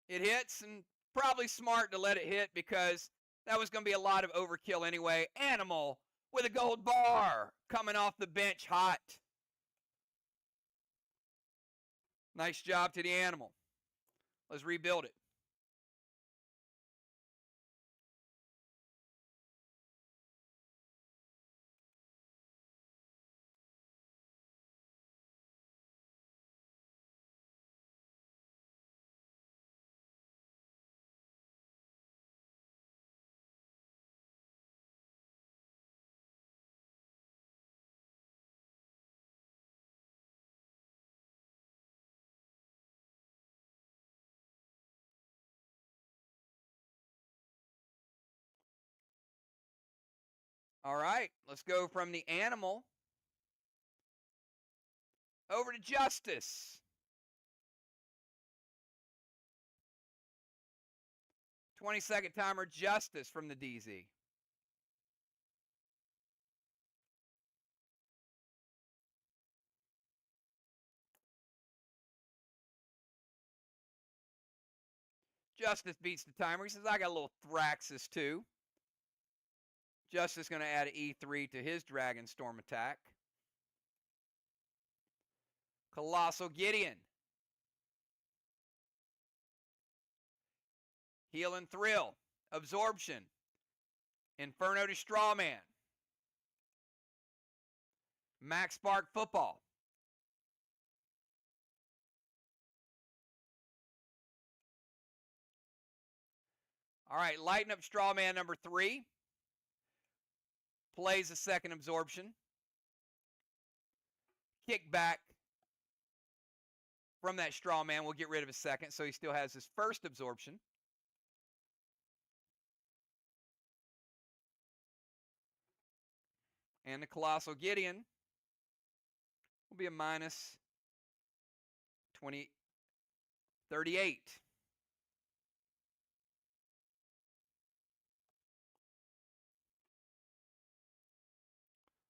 A: It hits, and probably smart to let it hit because that was going to be a lot of overkill anyway. Animal with a gold bar coming off the bench hot. Nice job to the animal. Let's rebuild it. All right, let's go from the animal over to Justice. 20-second timer, Justice from the DZ. Justice beats the timer. He says, I got a little Thraxus too. Justice going to add an E3 to his Dragon Storm attack. Colossal Gideon. Heal and Thrill. Absorption. Inferno to Strawman. Max Spark Football. All right, lighten up Strawman number 3. Plays a second absorption. Kick back from that Strawman. We'll get rid of a second, so he still has his first absorption. And the Colossal Gideon will be a minus 38.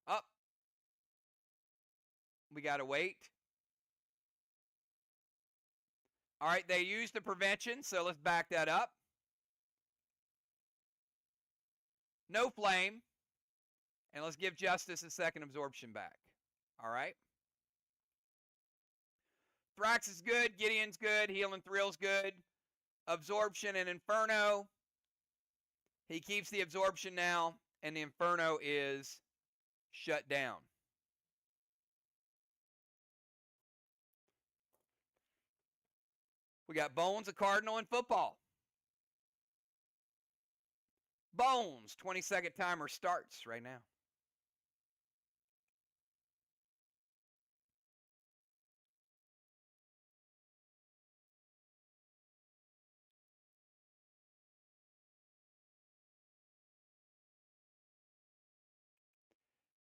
A: Up. We got to wait. All right, they used the prevention, so let's back that up. No flame. And let's give Justice a second absorption back. All right. Thrax is good. Gideon's good. Heal and Thrill's good. Absorption and Inferno. He keeps the absorption now, and the Inferno is shut down. We got Bones, a Cardinal, and football. Bones, 20-second timer starts right now.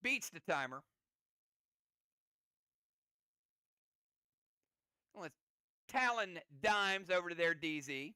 A: beats the timer. Let's Talon dimes over to their DZ.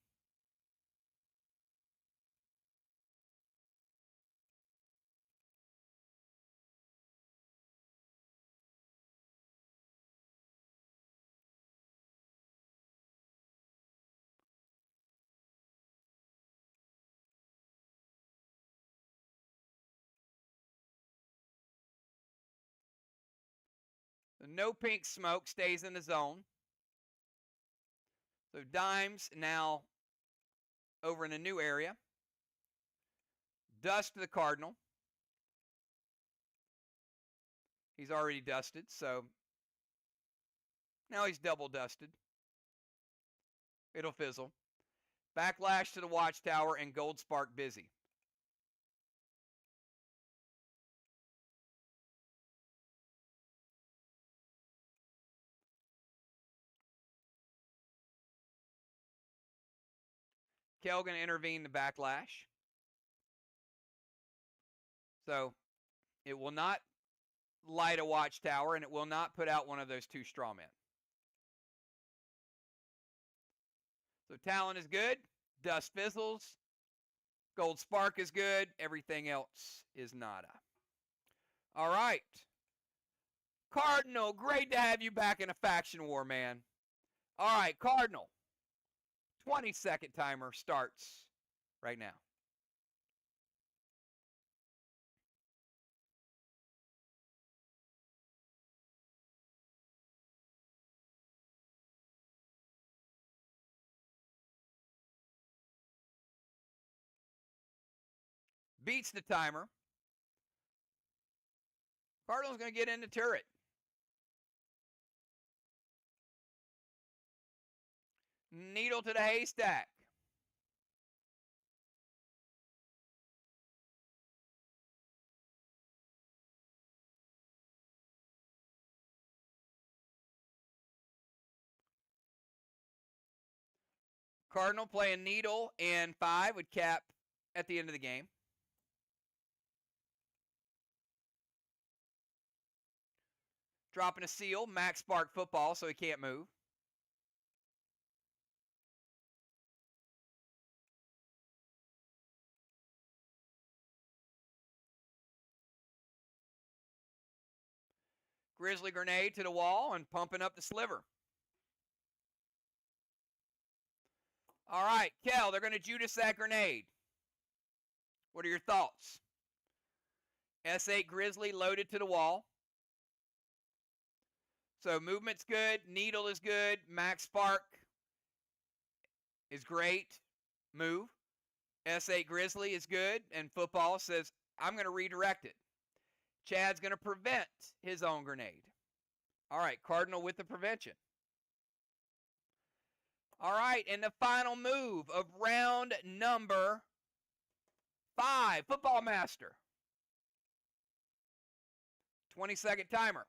A: The no pink smoke stays in the zone. So dimes now over in a new area. Dust to the Cardinal. He's already dusted, so now he's double dusted. It'll fizzle. Backlash to the Watchtower and Gold Spark busy. Kel going to intervene the backlash. So it will not light a Watchtower, and it will not put out one of those 2 strawmen. So Talon is good. Dust fizzles. Gold Spark is good. Everything else is nada. All right. Cardinal, great to have you back in a faction war, man. All right, Cardinal. 20-second timer starts right now. Beats the timer. Cardinal's going to get into turret. Needle to the haystack. Cardinal playing needle in 5 would cap at the end of the game. Dropping a seal, max spark football, so he can't move. Grizzly grenade to the wall and pumping up the sliver. All right, Kel, they're going to Judas that grenade. What are your thoughts? S8 Grizzly loaded to the wall. So movement's good, needle is good, max spark is great. Move. S8 Grizzly is good, and football says, I'm going to redirect it. Chad's going to prevent his own grenade. All right, Cardinal with the prevention. All right, and the final move of round number 5, Football Master. 20-second timer.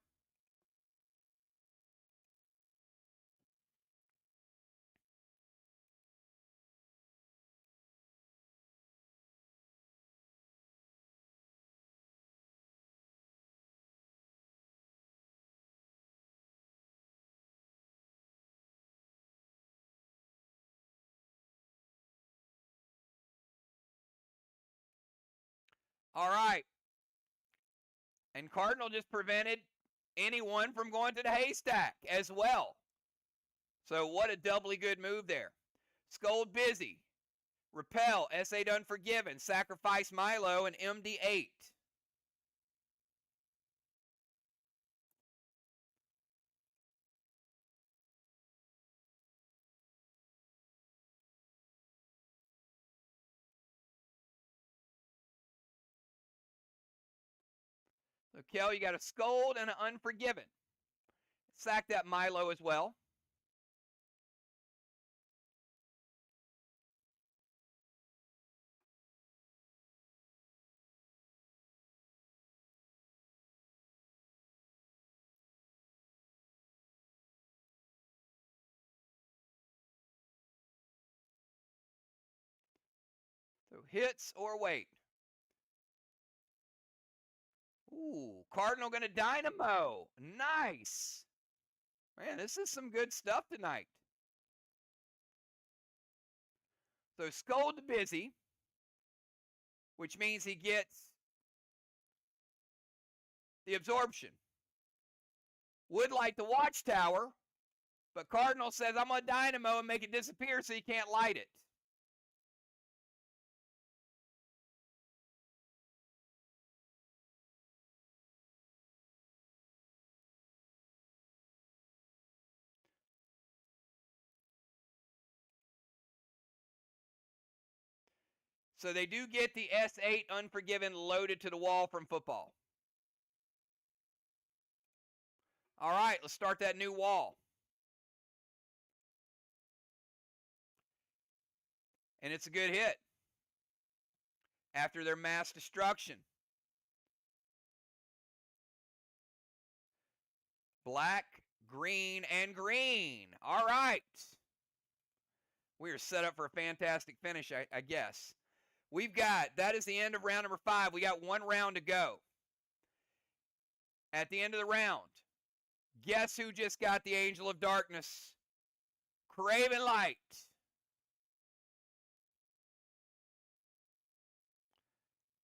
A: All right. And Cardinal just prevented anyone from going to the haystack as well. So what a doubly good move there. Scold busy. Repel, S8 Unforgiven, Sacrifice Milo, and MD8. So, Kel, you got a Scold and an Unforgiven. Sack that Milo as well. So hits or wait. Ooh, Cardinal going to dynamo. Nice. Man, this is some good stuff tonight. So Scold to Busy, which means he gets the absorption. Woodlight the Watchtower, but Cardinal says, I'm going to dynamo and make it disappear so you can't light it. So they do get the S8 Unforgiven loaded to the wall from football. All right, let's start that new wall. And it's a good hit after their mass destruction. Black, green, and green. All right. We are set up for a fantastic finish, I guess. That is the end of round number 5. We got one round to go. At the end of the round, guess who just got the Angel of Darkness? Craven Light.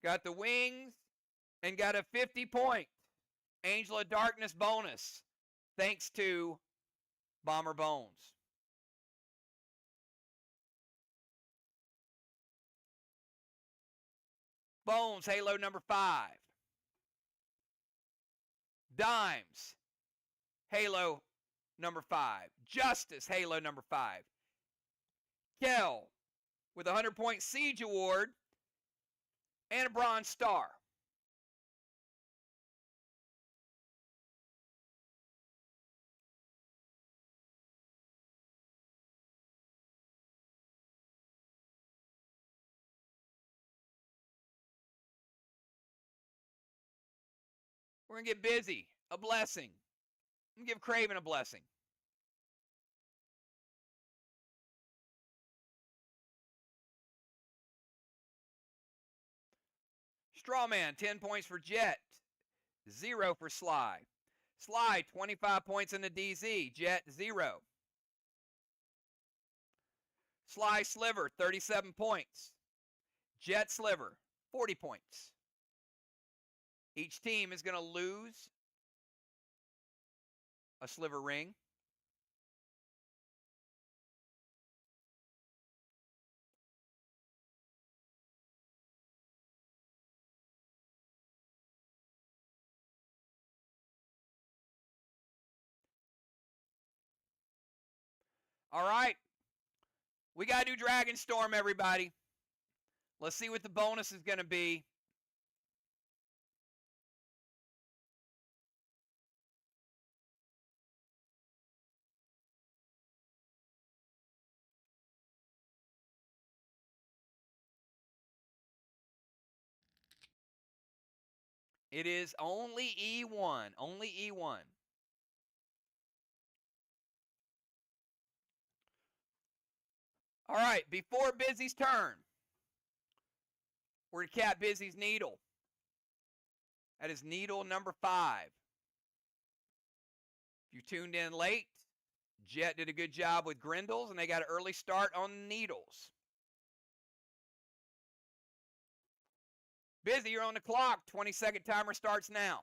A: Got the wings and got a 50-point Angel of Darkness bonus thanks to Bomber Bones. Bones, Halo number 5. Dimes, Halo number 5. Justice, Halo number 5. Kell with a 100-point Siege Award and a Bronze Star. We're going to get busy. A blessing. I'm going to give Craven a blessing. Strawman, 10 points for Jet. 0 for SLY. SLY, 25 points in the DZ. Jet, 0. SLY Sliver, 37 points. Jet Sliver, 40 points. Each team is going to lose a Sliver ring. All right. We got to do Dragon Storm, everybody. Let's see what the bonus is going to be. It is only E1. Only E1. All right, before Busy's turn, we're going to cap Busy's needle. That is needle number 5. If you tuned in late, Jet did a good job with Grindles, and they got an early start on needles. Busy, you're on the clock. 20-second timer starts now.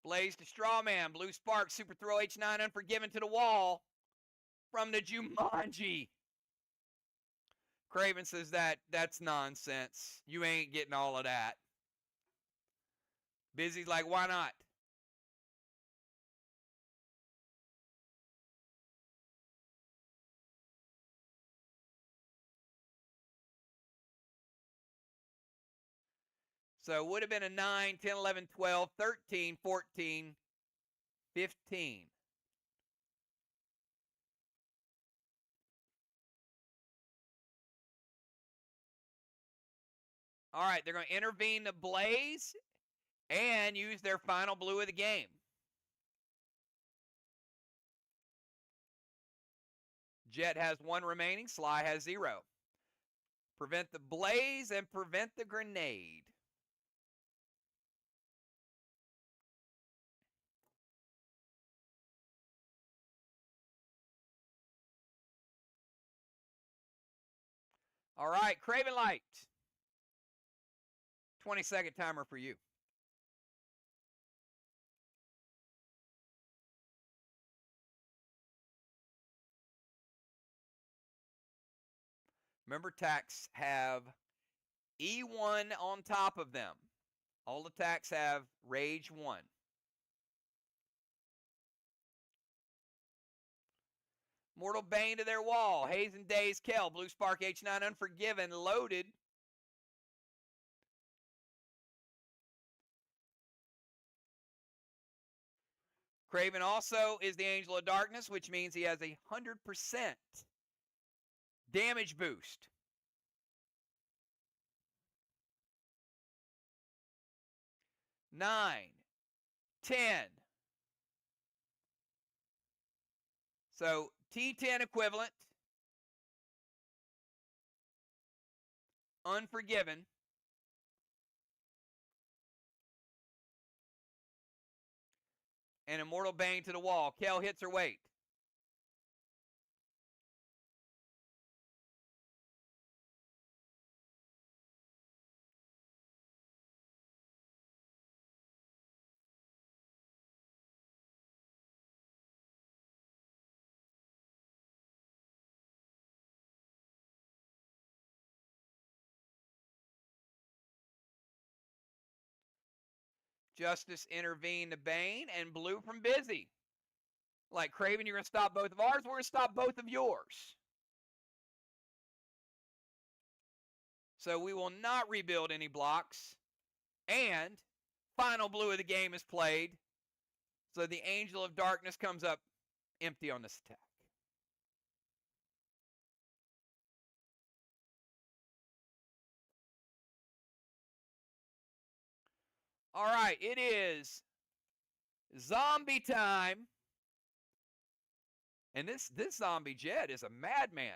A: Blaze to Strawman. Blue Spark. Super Throw H9 Unforgiven to the wall from the Jumanji. Craven says that's nonsense. You ain't getting all of that. Busy's like, why not? So it would have been a 9, 10, 11, 12, 13, 14, 15. All right, they're going to intervene the Blaze and use their final blue of the game. Jet has 1 remaining. SLY has 0. Prevent the blaze and prevent the grenade. All right, Craven Light. 20-second timer for you. Remember, attacks have E1 on top of them. All attacks have Rage 1. Mortal Bane to their wall. Haze and Daze, Kel. Blue Spark, H9, Unforgiven, loaded. Craven also is the Angel of Darkness, which means he has a 100% damage boost. Nine, 10. So T10 equivalent. Unforgiven. And Immortal Bane to the wall. Kel hits her weight. Justice intervened to Bane, and Blue from Busy. Like, Craven, you're going to stop both of ours. We're going to stop both of yours. So we will not rebuild any blocks. And final blue of the game is played. So the Angel of Darkness comes up empty on this attack. All right, it is zombie time. And this zombie Jet is a madman.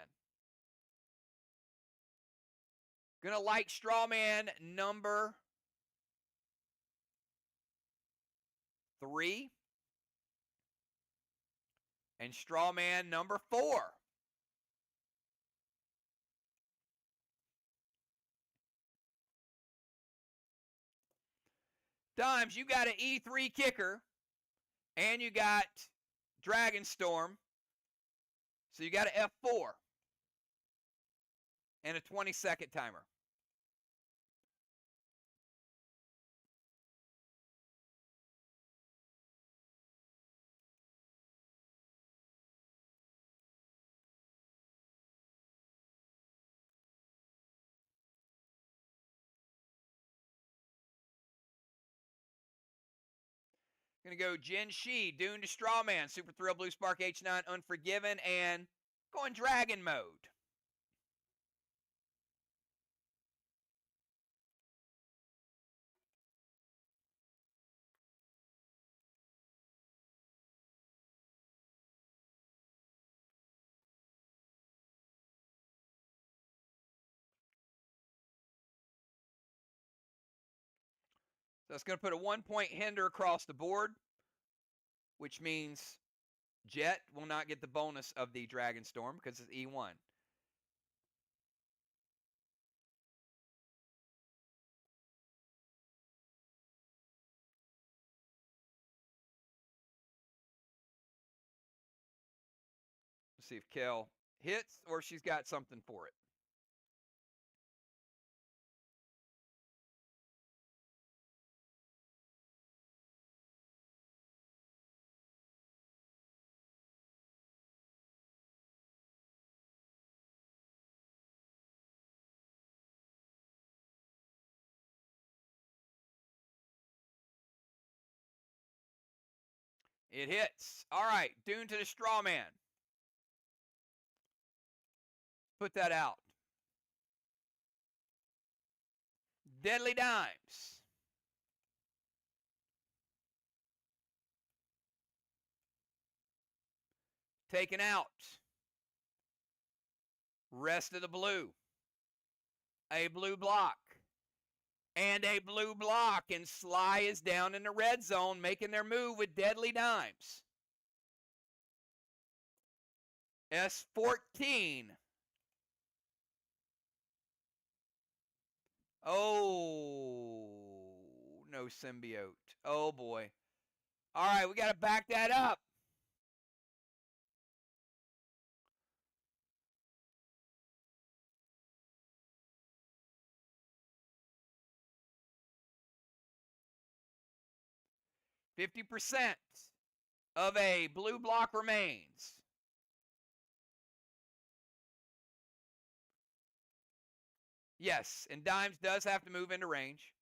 A: Gonna like Strawman number 3 and Strawman number 4. Dimes, you got an E3 kicker and you got Dragon Storm. So you got an F4 and a 20-second timer. Going to go Jin Shi, Dune to Strawman, Super Thrill, Blue Spark, H9, Unforgiven, and going Dragon mode. So it's going to put a 1-point hinder across the board, which means Jet will not get the bonus of the Dragon Storm because it's E1. Let's see if Kel hits or she's got something for it. It hits. All right, Dune to the Strawman. Put that out. Deadly Dimes. Taken out. Rest of the blue. A blue block. And a blue block. And SLY is down in the red zone, making their move with deadly dimes. S14. Oh, no symbiote. Oh, boy. All right, we got to back that up. %. Of a blue block remains. Yes, and dimes does have to move into range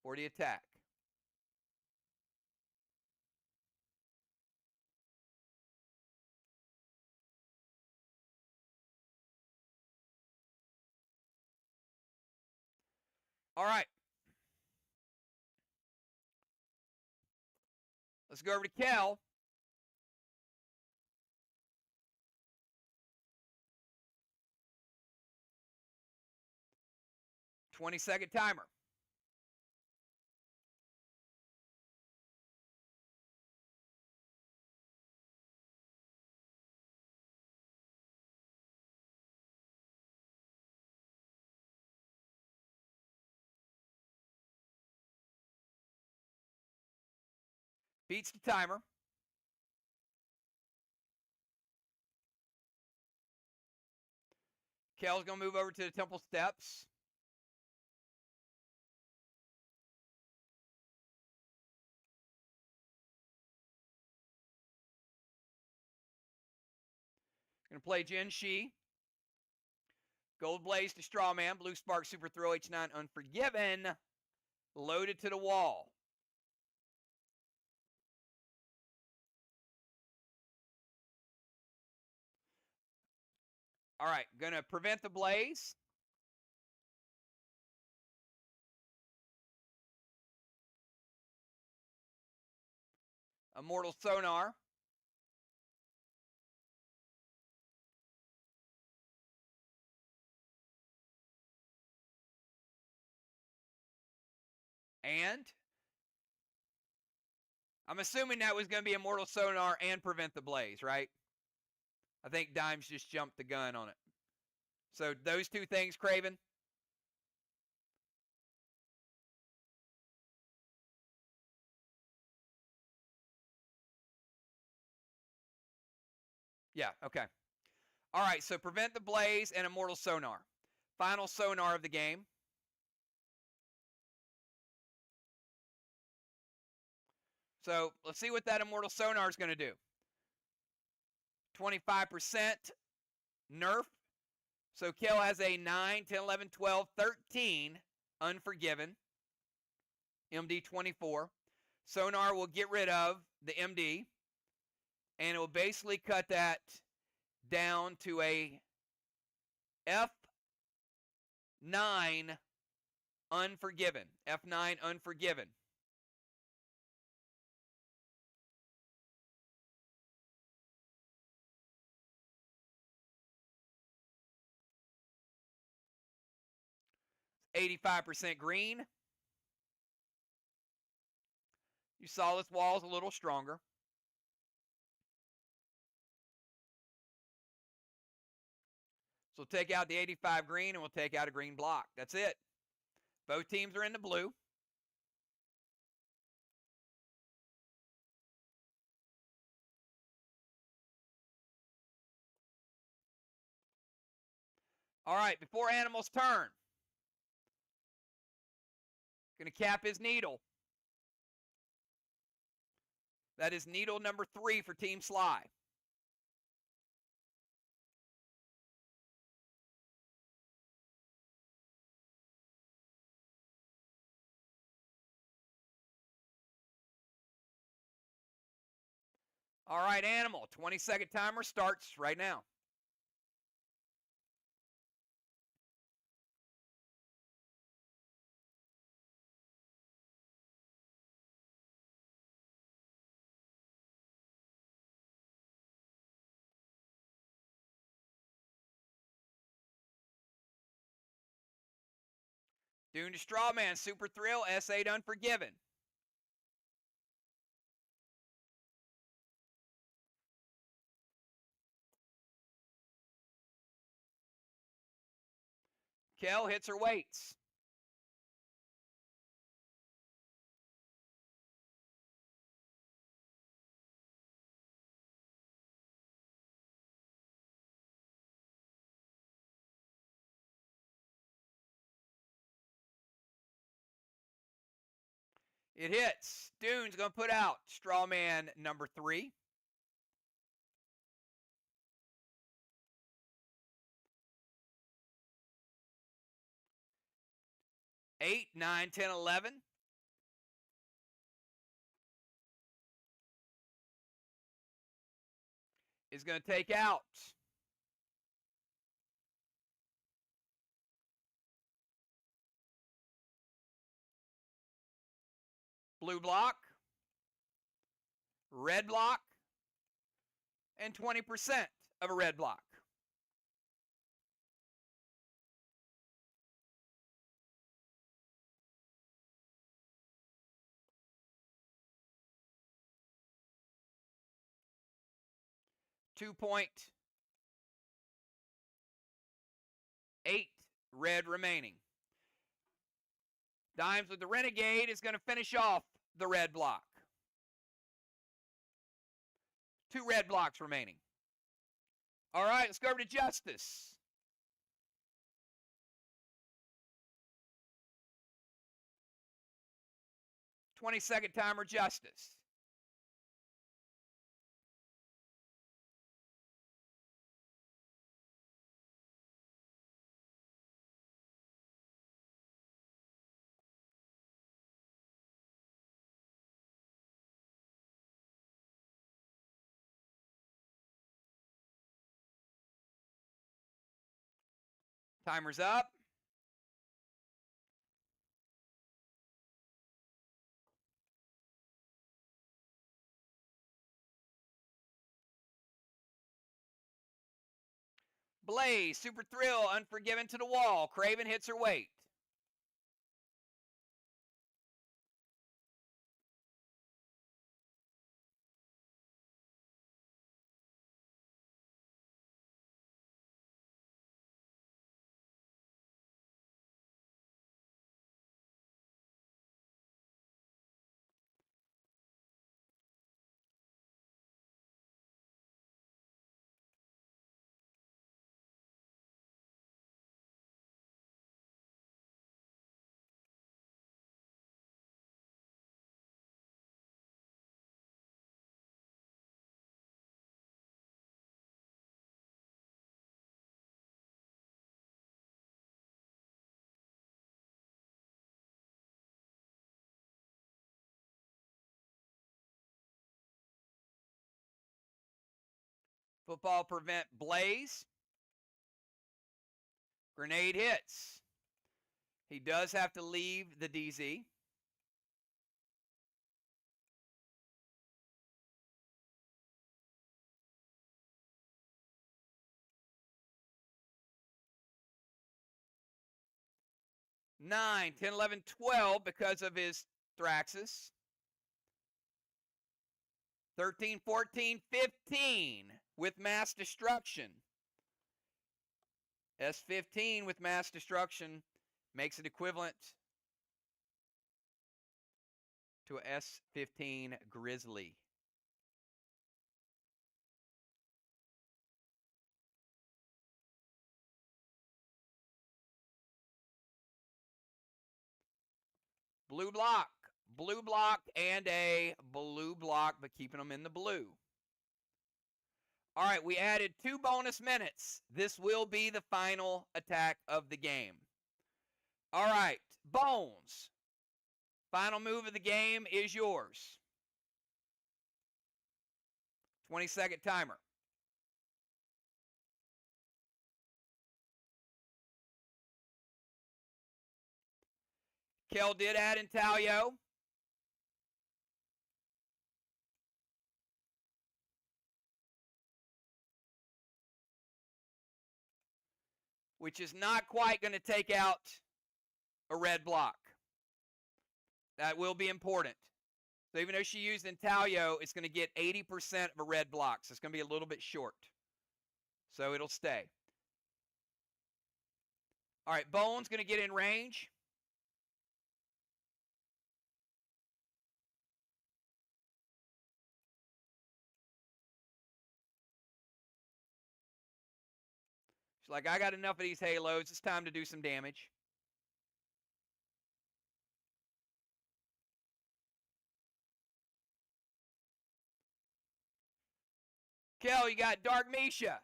A: for the attack. All right. Let's go over to Kel. $20-second timer. Beats the timer. Kel's going to move over to the temple steps. Going to play Jin Shi. Gold Blaze to Strawman. Blue Spark Super Throw H9 Unforgiven. Loaded to the wall. All right, going to prevent the blaze. Immortal Sonar. And I'm assuming that was going to be Immortal Sonar and prevent the blaze, right? I think Dimes just jumped the gun on it. So those two things, Craven. Yeah, okay. All right, so prevent the blaze and Immortal Sonar. Final sonar of the game. So let's see what that Immortal Sonar is going to do. 25% nerf. So Kill has a 9, 10, 11, 12, 13 Unforgiven. MD 24. Sonar will get rid of the MD. And it will basically cut that down to a F9 Unforgiven. F9 Unforgiven. It's 85% green. You saw this wall is a little stronger. So we'll take out the 85 green and we'll take out a green block. That's it. Both teams are in the blue. All right, before Animal's turn, going to cap his needle. That is needle number 3 for Team SLY. All right, Animal, 20-second timer starts right now. Dune to Strawman, Super Thrill, S8 Unforgiven. Kel hits her weights. It hits. Dune's going to put out Strawman number 3. Eight, 9, 10, 11. Is going to take out blue block, red block, and 20% of a red block. $2.8 red remaining. Dimes with the Renegade is going to finish off the red block. 2 red blocks remaining. All right, let's go over to Justice. 20-second timer, Justice. Timer's up. Blaze, Super Thrill, Unforgiven to the wall. Craven hits her weight. Football prevent Blaze. Grenade hits. He does have to leave the DZ. Nine, 10, 11, 12 because of his Thraxus. 13, 14, 15 with mass destruction. S15 with mass destruction makes it equivalent to a S15 Grizzly. Blue block, and a blue block, but keeping them in the blue. All right, we added 2 bonus minutes. This will be the final attack of the game. All right, Bones. Final move of the game is yours. 20-second timer. Kel did add Intaglio. Which is not quite going to take out a red block. That will be important. So even though she used Intaglio, it's going to get 80% of a red block. So it's going to be a little bit short. So it'll stay. All right, Bone's going to get in range. She's like, I got enough of these halos. It's time to do some damage. Kel, you got Dark Misha.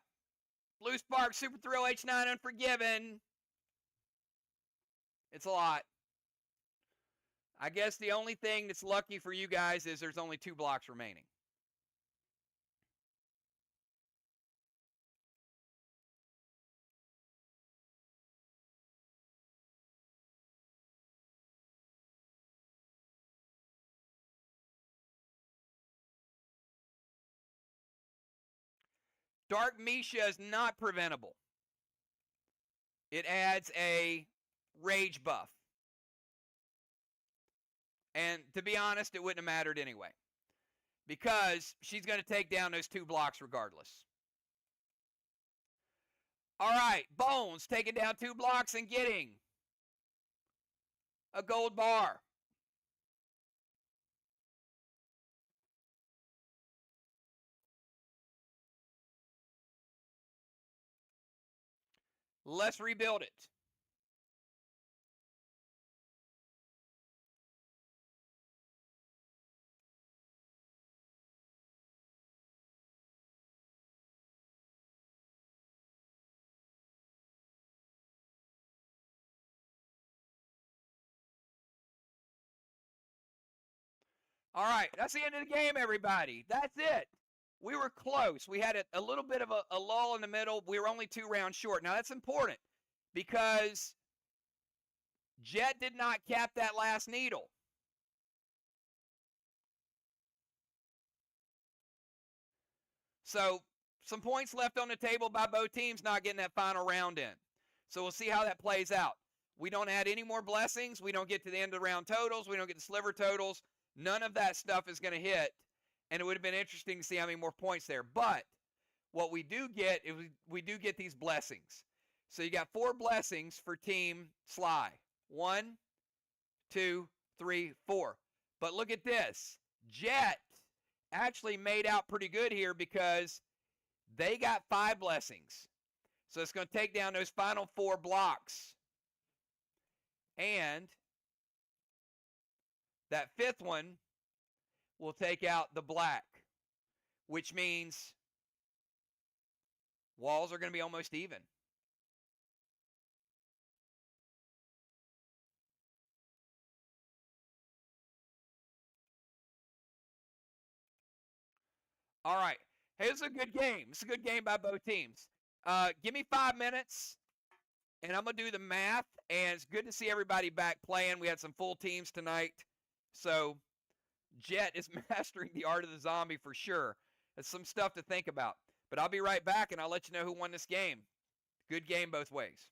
A: Blue Spark, Super Thrill, H9, Unforgiven. It's a lot. I guess the only thing that's lucky for you guys is there's only 2 blocks remaining. Dark Misha is not preventable. It adds a rage buff. And to be honest, it wouldn't have mattered anyway. Because she's going to take down those 2 blocks regardless. All right, Bones taking down 2 blocks and getting a gold bar. Let's rebuild it. All right, that's the end of the game, everybody. That's it. We were close. We had a little bit of a lull in the middle. We were only 2 rounds short. Now, that's important because Jet did not cap that last needle. So, some points left on the table by both teams not getting that final round in. So, we'll see how that plays out. We don't add any more blessings. We don't get to the end of the round totals. We don't get the sliver totals. None of that stuff is going to hit. And it would have been interesting to see how many more points there. But what we do get is we do get these blessings. So you got 4 blessings for Team SLY. 1, 2, 3, 4. But look at this. Jet actually made out pretty good here because they got 5 blessings. So it's going to take down those final 4 blocks. And that 5th one will take out the black, which means walls are going to be almost even. All right. Hey, this is a good game. It's a good game by both teams. Give me 5 minutes, and I'm going to do the math. And it's good to see everybody back playing. We had some full teams tonight. So Jet is mastering the art of the zombie for sure. That's some stuff to think about. But I'll be right back, and I'll let you know who won this game. Good game both ways.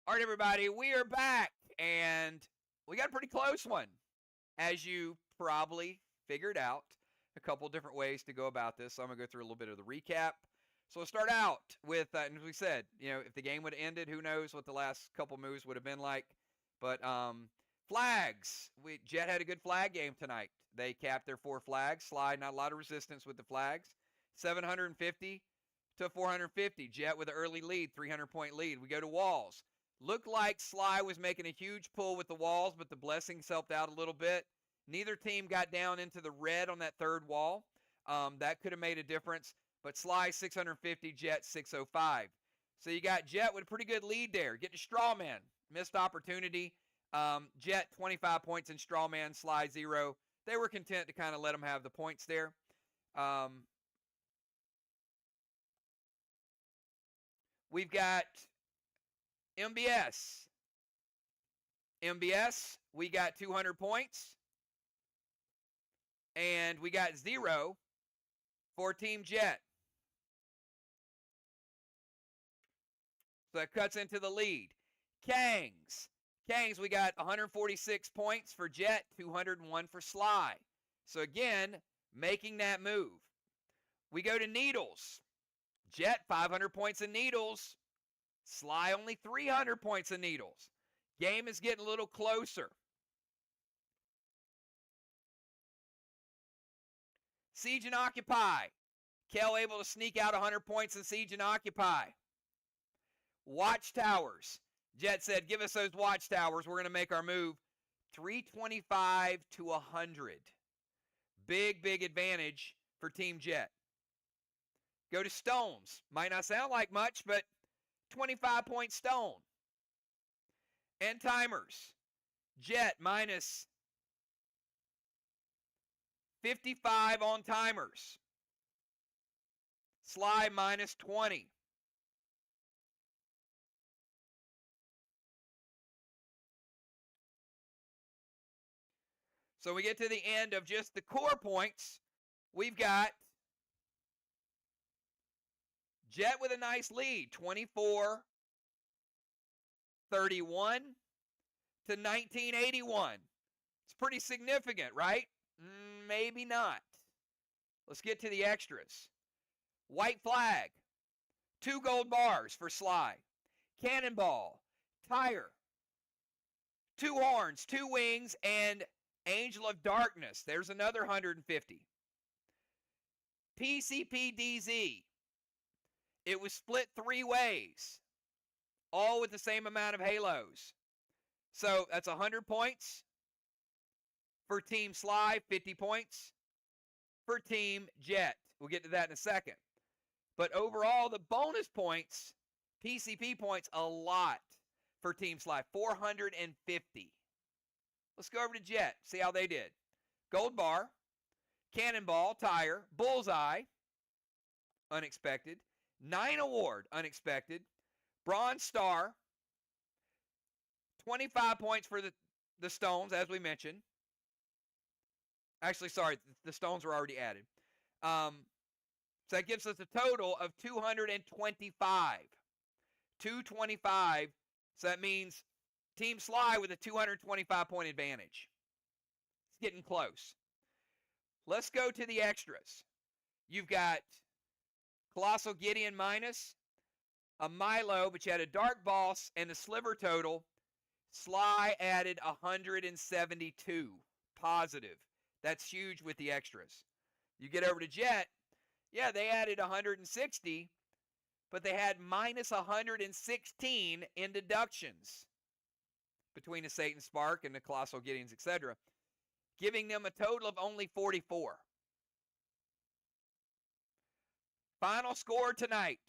A: All right, everybody, we are back, and we got a pretty close one. As you probably figured out, a couple different ways to go about this. So I'm going to go through a little bit of the recap. So we'll start out with, and as we said, if the game would have ended, who knows what the last couple moves would have been like. But flags. Jet had a good flag game tonight. They capped their 4 flags. SLY, not a lot of resistance with the flags. 750 to 450. Jet with an early lead, 300-point lead. We go to walls. Looked like SLY was making a huge pull with the walls, but the blessings helped out a little bit. Neither team got down into the red on that third wall. That could have made a difference. But SLY 650, Jet 605. So you got Jet with a pretty good lead there. Get to Strawman. Missed opportunity. Jet 25 points in Strawman, SLY 0. They were content to kind of let them have the points there. We've got MBS. MBS, we got 200 points. And we got 0 for Team Jet. So that cuts into the lead. Kangs. Kangs, we got 146 points for Jet, 201 for SLY. So again, making that move. We go to Needles. Jet, 500 points in Needles. SLY, only 300 points in Needles. Game is getting a little closer. Siege and Occupy. Kel able to sneak out 100 points in Siege and Occupy. Watchtowers. Jet said, give us those watchtowers. We're going to make our move. 325 to 100. Big, big advantage for Team Jet. Go to Stones. Might not sound like much, but 25-point stone. And timers. Jet minus 55 on timers. SLY minus 20. So we get to the end of just the core points. We've got Jet with a nice lead, 24-31 to 1981. It's pretty significant, right? Maybe not. Let's get to the extras. White flag, 2 gold bars for SLY. Cannonball, tire, 2 horns, 2 wings, and Angel of Darkness. There's another 150. PCPDZ. It was split 3 ways, all with the same amount of halos. So that's 100 points for Team SLY, 50 points for Team Jet. We'll get to that in a second. But overall, the bonus points, PCP points, a lot for Team SLY, 450. Let's go over to Jet, see how they did. Gold bar, Cannonball, tire, Bullseye, unexpected. 9 award, unexpected. Bronze star, 25 points for the stones, as we mentioned. Actually, sorry, the stones were already added. So that gives us a total of 225. 225. So that means Team SLY with a 225-point advantage. It's getting close. Let's go to the extras. You've got Colossal Gideon minus, a Milo, but you had a Dark Boss and a Sliver total. SLY added 172 positive. That's huge with the extras. You get over to Jet, yeah, they added 160, but they had minus 116 in deductions between the Satan Spark and the Colossal Gideons, etc., giving them a total of only 44. Final score tonight,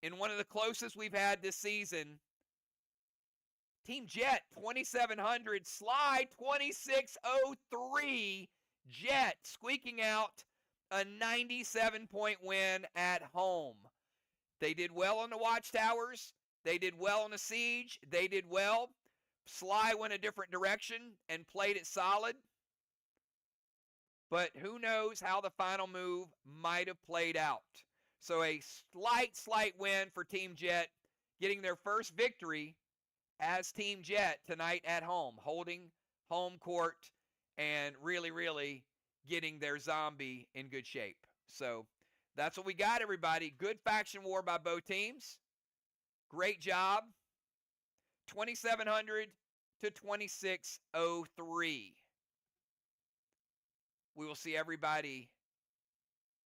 A: in one of the closest we've had this season, Team Jet 2,700, SLY 2,603. Jet squeaking out a 97-point win at home. They did well on the Watchtowers. They did well on the Siege. They did well. SLY went a different direction and played it solid. But who knows how the final move might have played out. So a slight win for Team Jet, getting their first victory as Team Jet tonight at home, holding home court and really, really getting their zombie in good shape. So that's what we got, everybody. Good faction war by both teams. Great job. 2,700 to 2,603. We will see everybody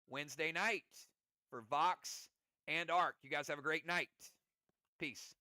A: Wednesday night for Vox and Arc. You guys have a great night. Peace.